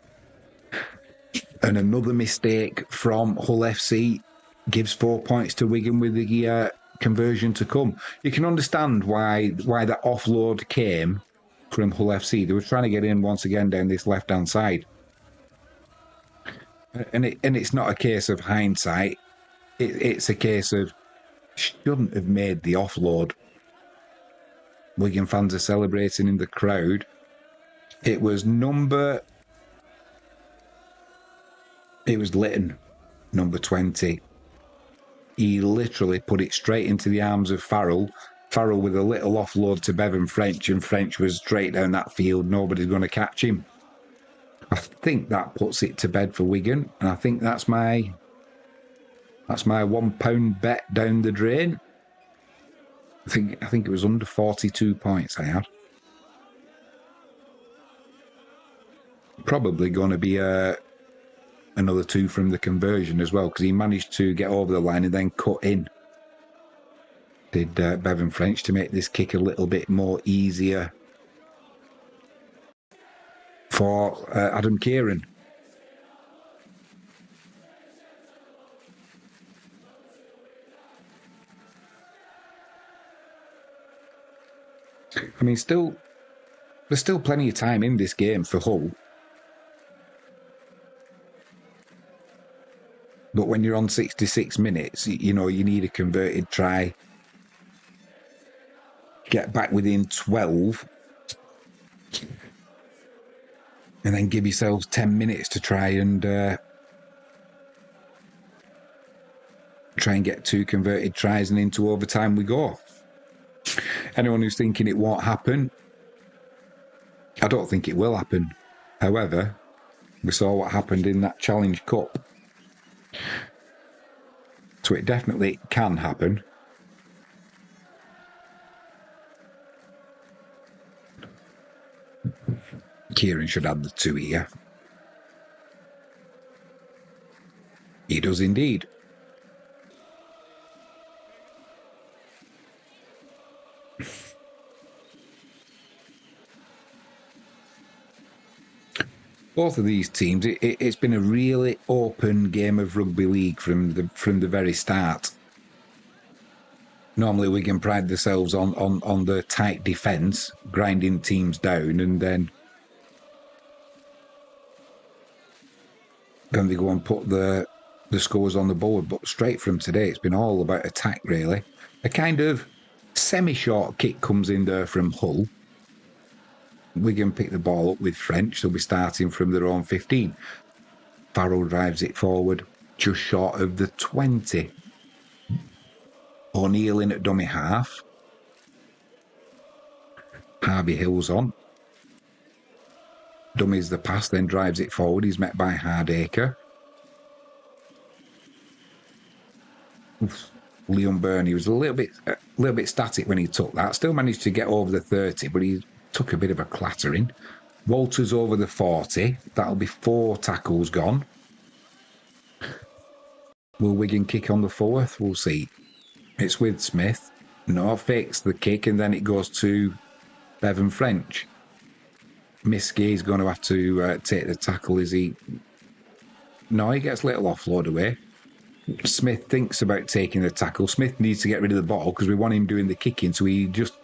And another mistake from Hull FC gives 4 points to Wigan with the conversion to come. You can understand why that offload came from Hull FC. They were trying to get in once again down this left-hand side. And it's not a case of hindsight. It's a case of shouldn't have made the offload. Wigan fans are celebrating in the crowd. It was Lytton, number 20. He literally put it straight into the arms of Farrell. Farrell with a little offload to Bevan French, and French was straight down that field. Nobody's going to catch him. I think that puts it to bed for Wigan, and I think that's my £1 bet down the drain. I think it was under 42 points I had. Probably going to be a another 2 from the conversion as well, because he managed to get over the line and then cut in. Did Bevan French to make this kick a little bit more easier for Adam Kieran. I mean, there's still plenty of time in this game for Hull. But when you're on 66 minutes, you know, you need a converted try. Get back within 12. And then give yourselves 10 minutes to try and get 2 converted tries, and into overtime we go. Anyone who's thinking it won't happen, I don't think it will happen. However, we saw what happened in that Challrnge Cup. So it definitely can happen. Kieran should add the 2 here. He does indeed. Both of these teams, it's been a really open game of rugby league from the very start. Normally Wigan pride themselves on the tight defence, grinding teams down, and then they go and put the scores on the board. But straight from today, it's been all about attack, really. A kind of semi-short kick comes in there from Hull. Wigan pick the ball up with French. They'll be starting from their own 15. Farrell drives it forward just short of the 20. O'Neill in at dummy half. Harvey Hill's on. Dummies the pass, then drives it forward. He's met by Hardacre. Liam Burney was a little bit static when he took that. Still managed to get over the 30, but he took a bit of a clattering. Walters over the 40. That'll be 4 tackles gone. Will Wigan kick on the 4th? We'll see. It's with Smith. No, fakes the kick, and then it goes to Bevan French. Miskey's going to have to take the tackle, is he? No, he gets a little offload away. Smith thinks about taking the tackle. Smith needs to get rid of the ball because we want him doing the kicking, so he just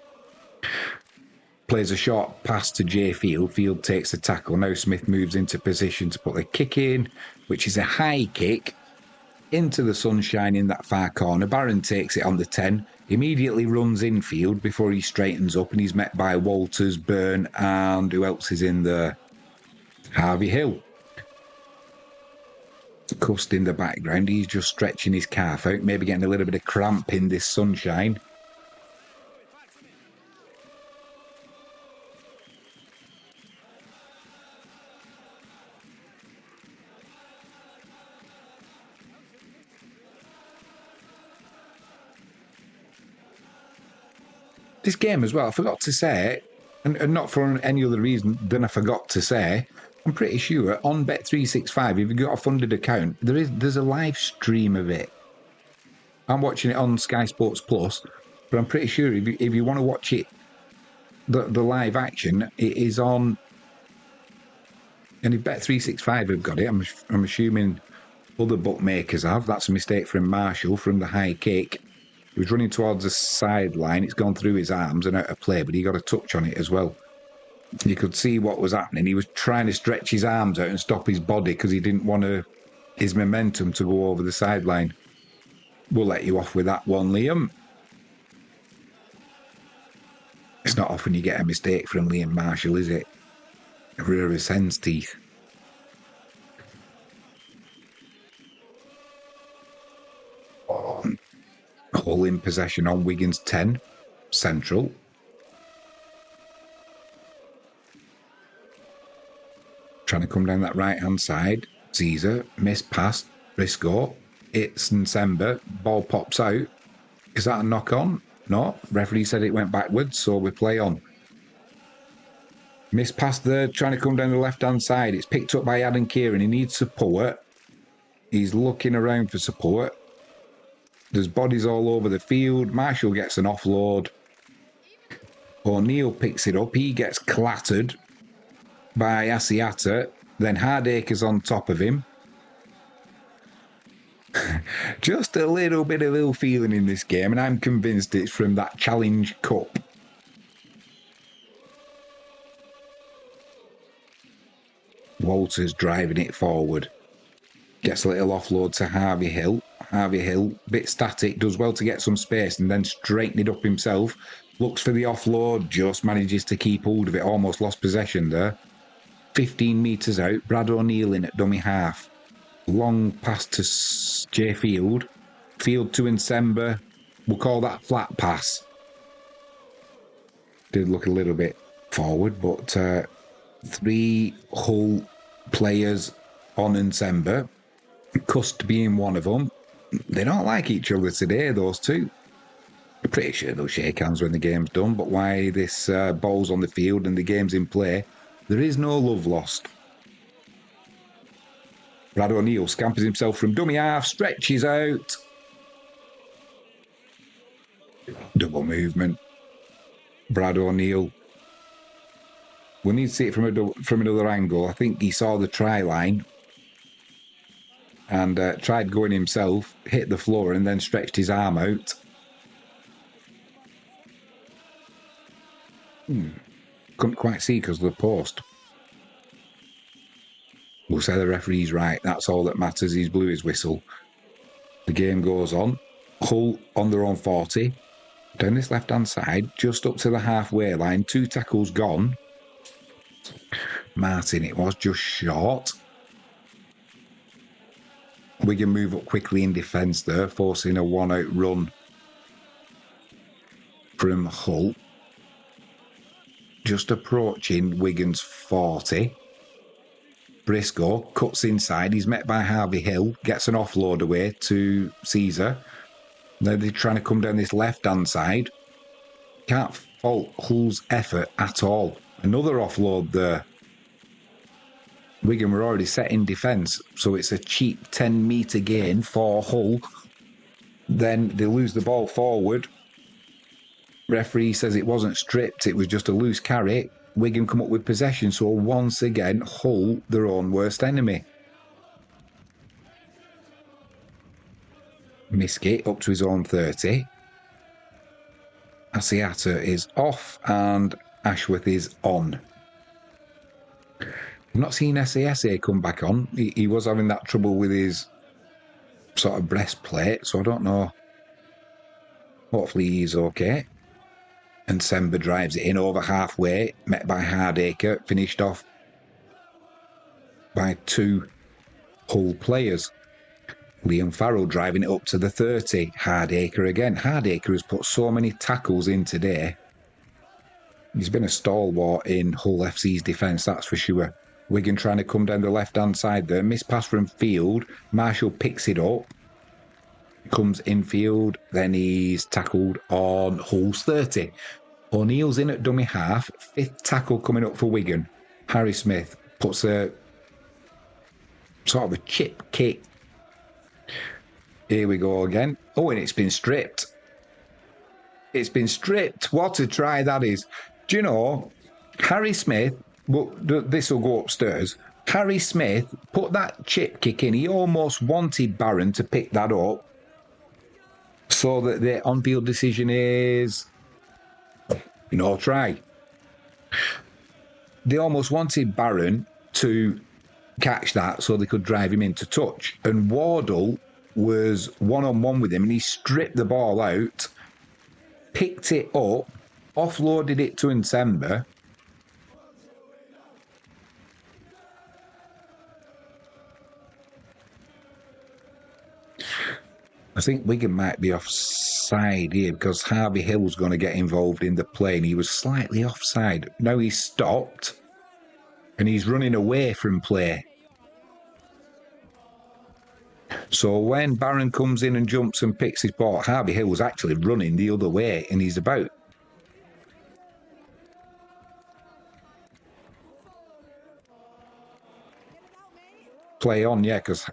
plays a short pass to Jay Field. Field takes the tackle. Now Smith moves into position to put the kick in, which is a high kick into the sunshine in that far corner. Barron takes it on the 10, immediately runs infield before he straightens up, and he's met by Walters, Byrne, and who else is in there? Harvey Hill. Cust in the background. He's just stretching his calf out, maybe getting a little bit of cramp in this sunshine. This game as well, I forgot to say, and not for any other reason than I forgot to say, I'm pretty sure on Bet365, if you've got a funded account, there's a live stream of it. I'm watching it on Sky Sports Plus, but I'm pretty sure if you want to watch it, the live action, it is on. And if Bet365 have got it, I'm assuming other bookmakers have. That's a mistake from Marshall from the high kick. He was running towards the sideline. It's gone through his arms and out of play, but he got a touch on it as well. You could see what was happening. He was trying to stretch his arms out and stop his body because he didn't want his momentum to go over the sideline. We'll let you off with that one, Liam. It's not often you get a mistake from Liam Marshall, is it? A rear of hen's teeth. Hull in possession on Wigan's 10. Central. Trying to come down that right-hand side. Caesar, missed pass. Briscoe. It's Nsemba. Ball pops out. Is that a knock-on? No. Referee said it went backwards, so we play on. Missed pass there, trying to come down the left-hand side. It's picked up by Adam Kieran. He needs support. He's looking around for support. There's bodies all over the field. Marshall gets an offload. O'Neill picks it up. He gets clattered by Asiata. Then Hardacre's on top of him. Just a little bit of ill feeling in this game, and I'm convinced it's from that Challrnge Cup. Walters driving it forward. Gets a little offload to Harvey Hill. Harvey Hill, bit static, does well to get some space and then straighten it up himself. Looks for the offload, just manages to keep hold of it. Almost lost possession there. 15 metres out, Brad O'Neill in at dummy half. Long pass to J Field. Field to Nsemba. We'll call that flat pass. Did look a little bit forward, but 3 Hull players on Nsemba. Cust being one of them. They don't like each other today, those two. I'm pretty sure they'll shake hands when the game's done, but why this ball's on the field and the game's in play, there is no love lost. Brad O'Neill scampers himself from dummy half, stretches out. Double movement. Brad O'Neill. We need to see it from another angle. I think he saw the try line and tried going himself, hit the floor and then stretched his arm out. Couldn't quite see because of the post. We'll say the referee's right. That's all that matters. He's blew his whistle. The game goes on. Hull on their own 40. Down this left-hand side, just up to the halfway line. 2 tackles gone. Martin, it was just short. Wigan move up quickly in defence there, forcing a one-out run from Hull. Just approaching Wigan's 40. Briscoe cuts inside. He's met by Harvey Hill. Gets an offload away to Caesar. Now they're trying to come down this left-hand side. Can't fault Hull's effort at all. Another offload there. Wigan were already set in defence, so it's a cheap 10-metre gain for Hull. Then they lose the ball forward. Referee says it wasn't stripped, it was just a loose carry. Wigan come up with possession, so once again, Hull, their own worst enemy. Miskit up to his own 30. Asiata is off and Ashworth is on. I've not seen SASA come back on. He was having that trouble with his sort of breastplate, so I don't know. Hopefully he's okay. And Nsemba drives it in over halfway, met by Hardacre, finished off by 2 Hull players. Liam Farrell driving it up to the 30. Hardacre again. Hardacre has put so many tackles in today. He's been a stalwart in Hull FC's defence, that's for sure. Wigan trying to come down the left-hand side there. Miss pass from Field. Marshall picks it up. Comes infield. Then he's tackled on Hull's 30. O'Neill's in at dummy half. 5th tackle coming up for Wigan. Harry Smith puts a sort of a chip kick. Here we go again. Oh, and it's been stripped. It's been stripped. What a try that is. Do you know, Harry Smith, well, this will go upstairs. Harry Smith put that chip kick in. He almost wanted Barron to pick that up so that the on-field decision is no try. They almost wanted Barron to catch that so they could drive him into touch. And Wardle was one-on-one with him and he stripped the ball out, picked it up, offloaded it to Nsemba. I think Wigan might be offside here because Harvey Hill's going to get involved in the play and he was slightly offside. Now he's stopped and he's running away from play. So when Barron comes in and jumps and picks his ball, Harvey Hill was actually running the other way and he's about play on, yeah, because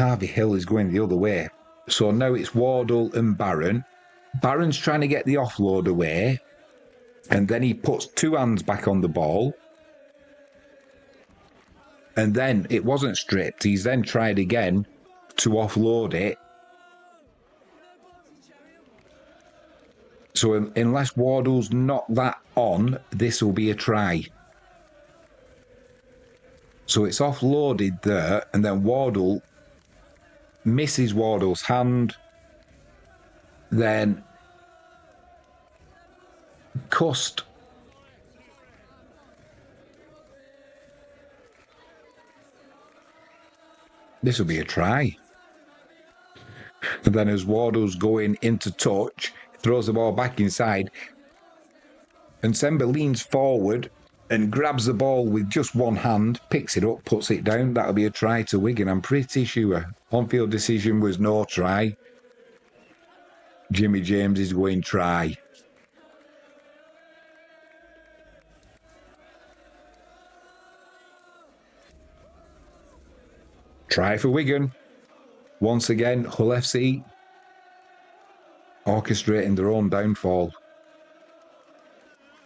Harvey Hill is going the other way. So now it's Wardle and Barron. Barron's trying to get the offload away, and then he puts two hands back on the ball. And then it wasn't stripped. He's then tried again to offload it. So unless Wardle's not that on, this will be a try. So it's offloaded there, and then Wardle misses Wardle's hand. Then Cust this will be a try. And then as Wardle's going into touch, throws the ball back inside, and Semba leans forward and grabs the ball with just one hand, picks it up, puts it down. That'll be a try to Wigan, I'm pretty sure. On-field decision was no try. Jimmy James is going try. Try for Wigan. Once again, Hull FC orchestrating their own downfall.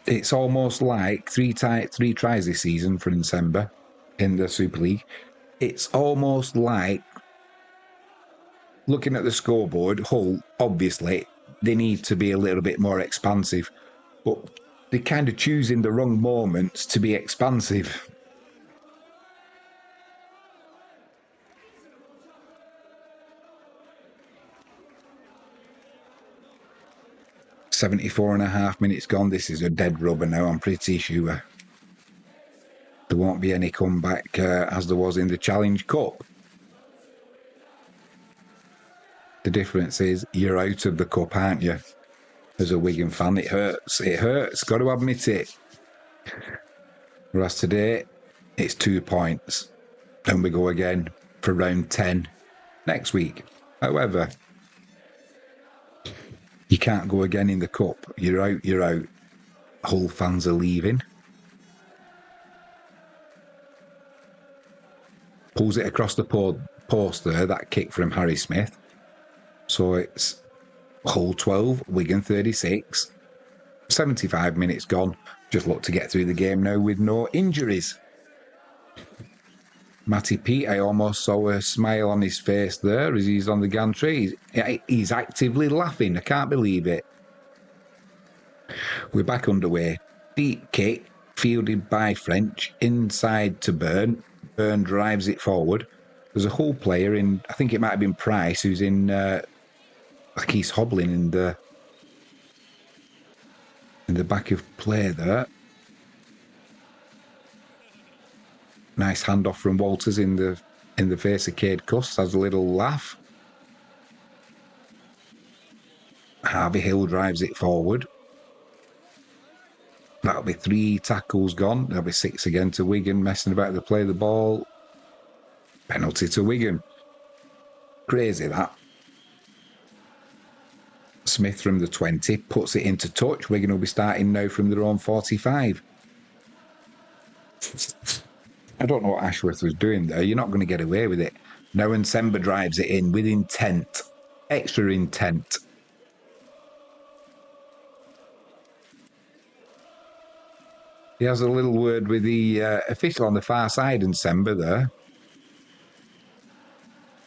It's almost like three tries this season for Nsemba in the Super League. It's almost like, looking at the scoreboard, Hull, obviously, they need to be a little bit more expansive. But they're kind of choosing the wrong moments to be expansive. "74.5 minutes gone. This is a dead rubber now, I'm pretty sure. There won't be any comeback as there was in the Challrnge Cup. The difference is you're out of the cup, aren't you? As a Wigan fan, it hurts. It hurts, got to admit it. Whereas today, it's 2 points. And we go again for round 10 next week. However, you can't go again in the cup. You're out, you're out. Hull fans are leaving. Pulls it across the post there, that kick from Harry Smith. So it's Hull 12, Wigan 36. 75 minutes gone. Just look to get through the game now with no injuries. Matty Pete, I almost saw a smile on his face there as he's on the gantry. He's actively laughing. I can't believe it. We're back underway. Deep kick, fielded by French, inside to Byrne. Byrne drives it forward. There's a Hull player in, I think it might have been Price, who's in, like he's hobbling in the back of play there. Nice handoff from Walters in the face of Cade Cust. Has a little laugh. Harvey Hill drives it forward. That'll be 3 tackles gone. There'll be 6 again to Wigan, messing about to play the ball. Penalty to Wigan. Crazy that. Smith from the 20 puts it into touch. Wigan will be starting now from their own 45. I don't know what Ashworth was doing there. You're not going to get away with it. Now Nsemba drives it in with intent. Extra intent. He has a little word with the official on the far side, Nsemba there.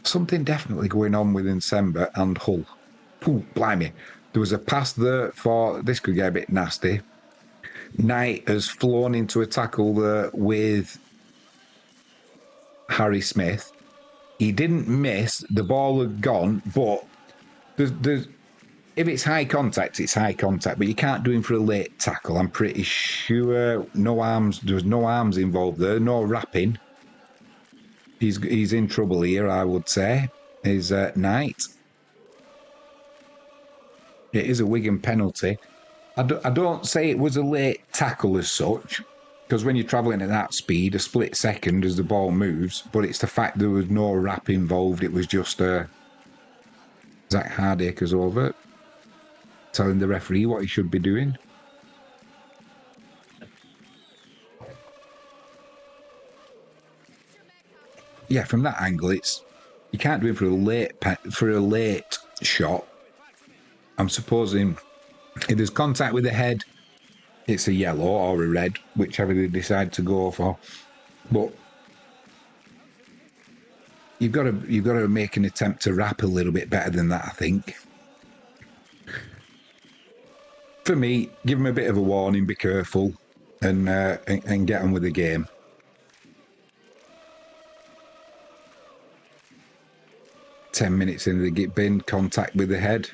Something definitely going on with Nsemba and Hull. Ooh, blimey. There was a pass there for... This could get a bit nasty. Knight has flown into a tackle there with Harry Smith. He didn't miss. The ball had gone, but if it's high contact, it's high contact. But you can't do him for a late tackle. I'm pretty sure no arms. There was no arms involved there. No wrapping. He's in trouble here, I would say. Is Knight. It is a Wigan penalty. I don't say it was a late tackle as such, because when you're travelling at that speed, a split second as the ball moves, but it's the fact there was no wrap involved. It was just Zach Hardaker's over telling the referee what he should be doing. Yeah, from that angle, it's You can't do it for a late shot. I'm supposing if there's contact with the head, it's a yellow or a red, whichever they decide to go for. But you've got to make an attempt to wrap a little bit better than that, I think. For me, give them a bit of a warning, be careful, and get on with the game. Ten minutes into the bin, contact with the head.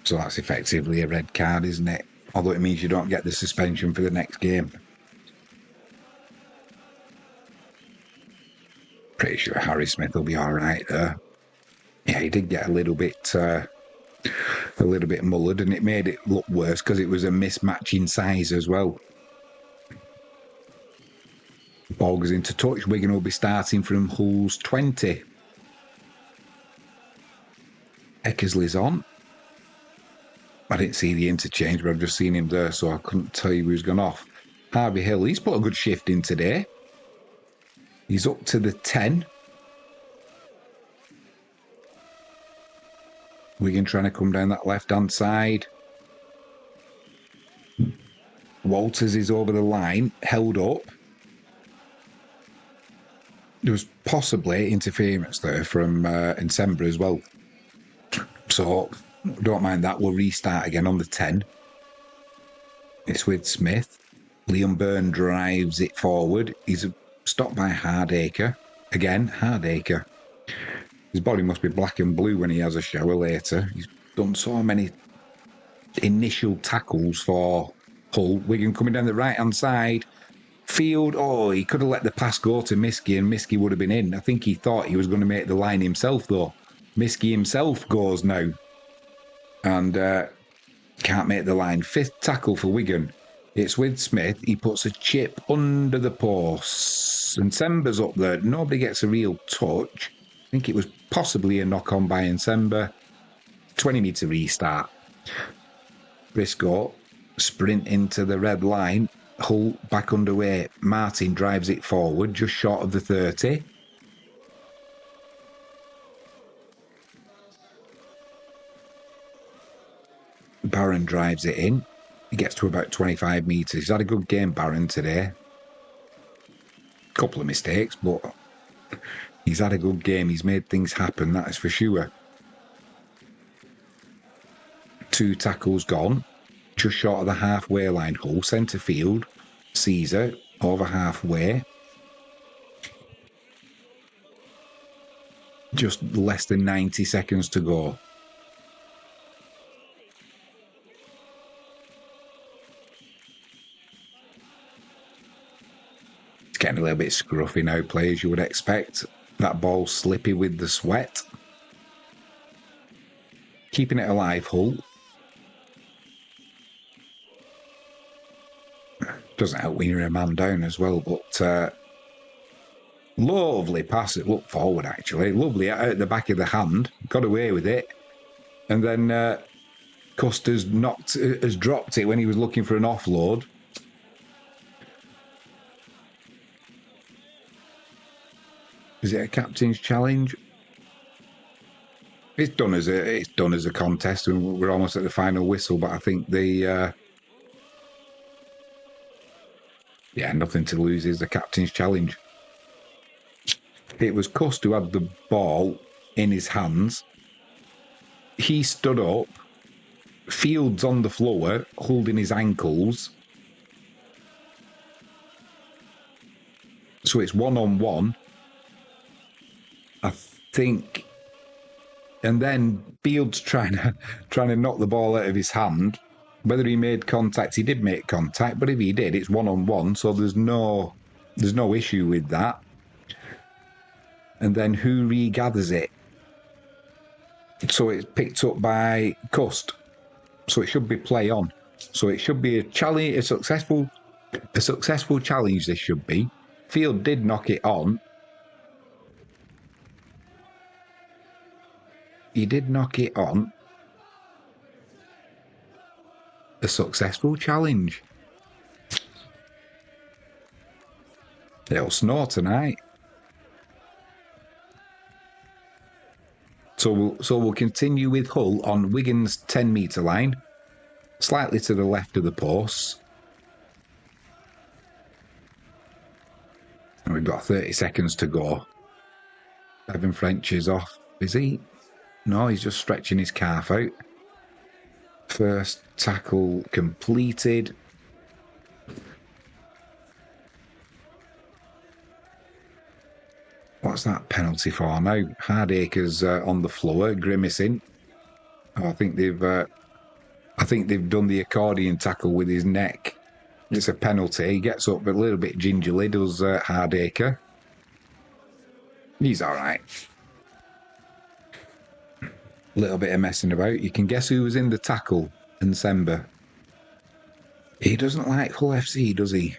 So that's effectively a red card, isn't it? Although it means you don't get the suspension for the next game. Pretty sure Harry Smith will be all right there. Yeah, he did get a little bit mullered, and it made it look worse because it was a mismatch in size as well. Ball goes into touch. Wigan will be starting from Hull's 20. Eckersley's on. I didn't see the interchange, but I've just seen him there, so I couldn't tell you who's gone off. Harvey Hill, he's put a good shift in today. He's up to the 10. Wigan trying to come down that left-hand side. Walters is over the line, held up. There was possibly interference there from Ensemble as well. So, don't mind that. We'll restart again on the 10. It's with Smith. Liam Byrne drives it forward. He's stopped by Hardacre. Again, Hardacre. His body must be black and blue when he has a shower later. He's done so many initial tackles for Hull. Wigan coming down the right-hand side. Field, oh, he could have let the pass go to Miskey and Miskey would have been in. I think he thought he was going to make the line himself, though. Miskey himself goes now. And can't make the line. 5th tackle for Wigan. It's with Smith. He puts a chip under the post. And Sember's up there. Nobody gets a real touch. I think it was possibly a knock-on by Ensemble. 20-metre restart. Briscoe sprint into the red line. Hull back underway. Martin drives it forward, just short of the 30. Barron drives it in. He gets to about 25 metres. He's had a good game, Barron, today. Couple of mistakes, but he's had a good game. He's made things happen, that is for sure. 2 tackles gone. Just short of the halfway line. Hull, centre field. Caesar, over halfway. Just less than 90 seconds to go. It's getting a little bit scruffy now, players, you would expect. That ball slippy with the sweat. Keeping it alive, Hull. Doesn't help when you're a man down as well, but lovely pass. It looked forward, actually. Lovely out the back of the hand. Got away with it. And then Custer's has dropped it when he was looking for an offload. Is it a captain's challenge? It's done as a contest, and we're almost at the final whistle. But I think nothing to lose is the captain's challenge. It was Cust who had the ball in his hands. He stood up. Fields on the floor, holding his ankles. So it's 1-on-1. I think. And then Fields trying to knock the ball out of his hand. Whether he made contact, he did make contact, but if he did, it's 1-on-1, so there's no issue with that. And then who regathers it? So it's picked up by Cust. So it should be play on. So it should be a challenge, a successful challenge. This should be. Field did knock it on. He did knock it on. A successful challenge. It'll snow tonight. So we'll continue with Hull on Wigan's 10-metre line, slightly to the left of the posts. And we've got 30 seconds to go. Evan French is off, is he? No, he's just stretching his calf out. First tackle completed. What's that penalty for now? Hardacre's on the floor, grimacing. Oh, I think they've done the accordion tackle with his neck. It's a penalty. He gets up a little bit gingerly, does Hardacre. He's all right. A little bit of messing about. You can guess who was in the tackle in December. He doesn't like Hull FC, does he?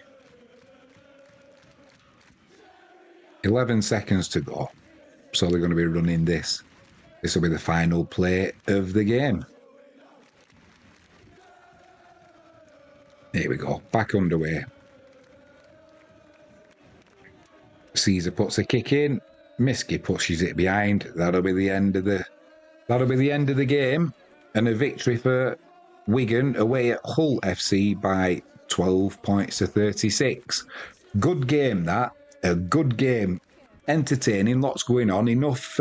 11 seconds to go. So they're going to be running this. This will be the final play of the game. Here we go. Back underway. Caesar puts a kick in. Miski pushes it behind. That'll be the end of the game. And a victory for Wigan away at Hull FC by 12 points to 36. Good game, that. A good game. Entertaining, lots going on. Enough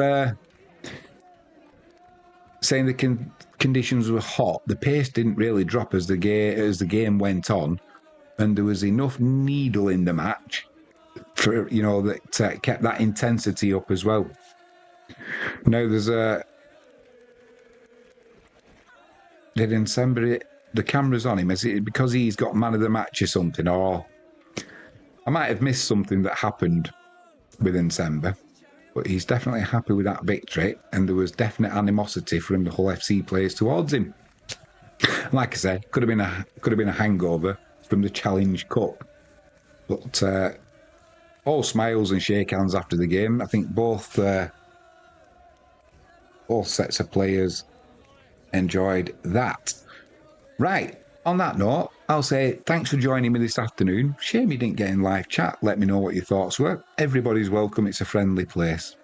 saying the conditions were hot. The pace didn't really drop as the game went on. And there was enough needle in the match for, you know, that kept that intensity up as well. Now there's did December the camera's on him? Is it because he's got man of the match or something? Or I might have missed something that happened with December, but he's definitely happy with that victory, and there was definite animosity from the Hull FC players towards him. Like I said, could have been a hangover from the Challrnge Cup, but all smiles and shake hands after the game. I think both sets of players enjoyed that. Right, on that note, I'll say thanks for joining me this afternoon. Shame you didn't get in live chat. Let me know what your thoughts were. Everybody's welcome. It's a friendly place.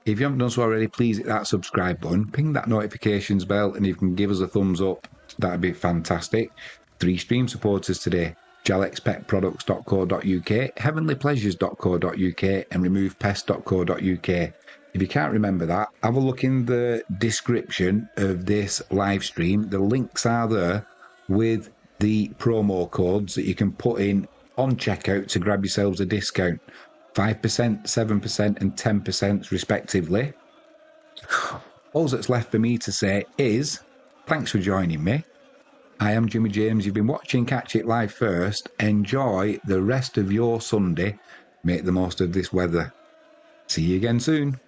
If you haven't done so already, please hit that subscribe button, ping that notifications bell, and if you can give us a thumbs up, that'd be fantastic. 3 stream supporters today: jalexpetproducts.co.uk, heavenlypleasures.co.uk, and removepest.co.uk. If you can't remember that, have a look in the description of this live stream. The links are there with the promo codes that you can put in on checkout to grab yourselves a discount. 5%, 7% and 10% respectively. All that's left for me to say is thanks for joining me. I am Jimmy James. You've been watching Catch It Live First. Enjoy the rest of your Sunday. Make the most of this weather. See you again soon.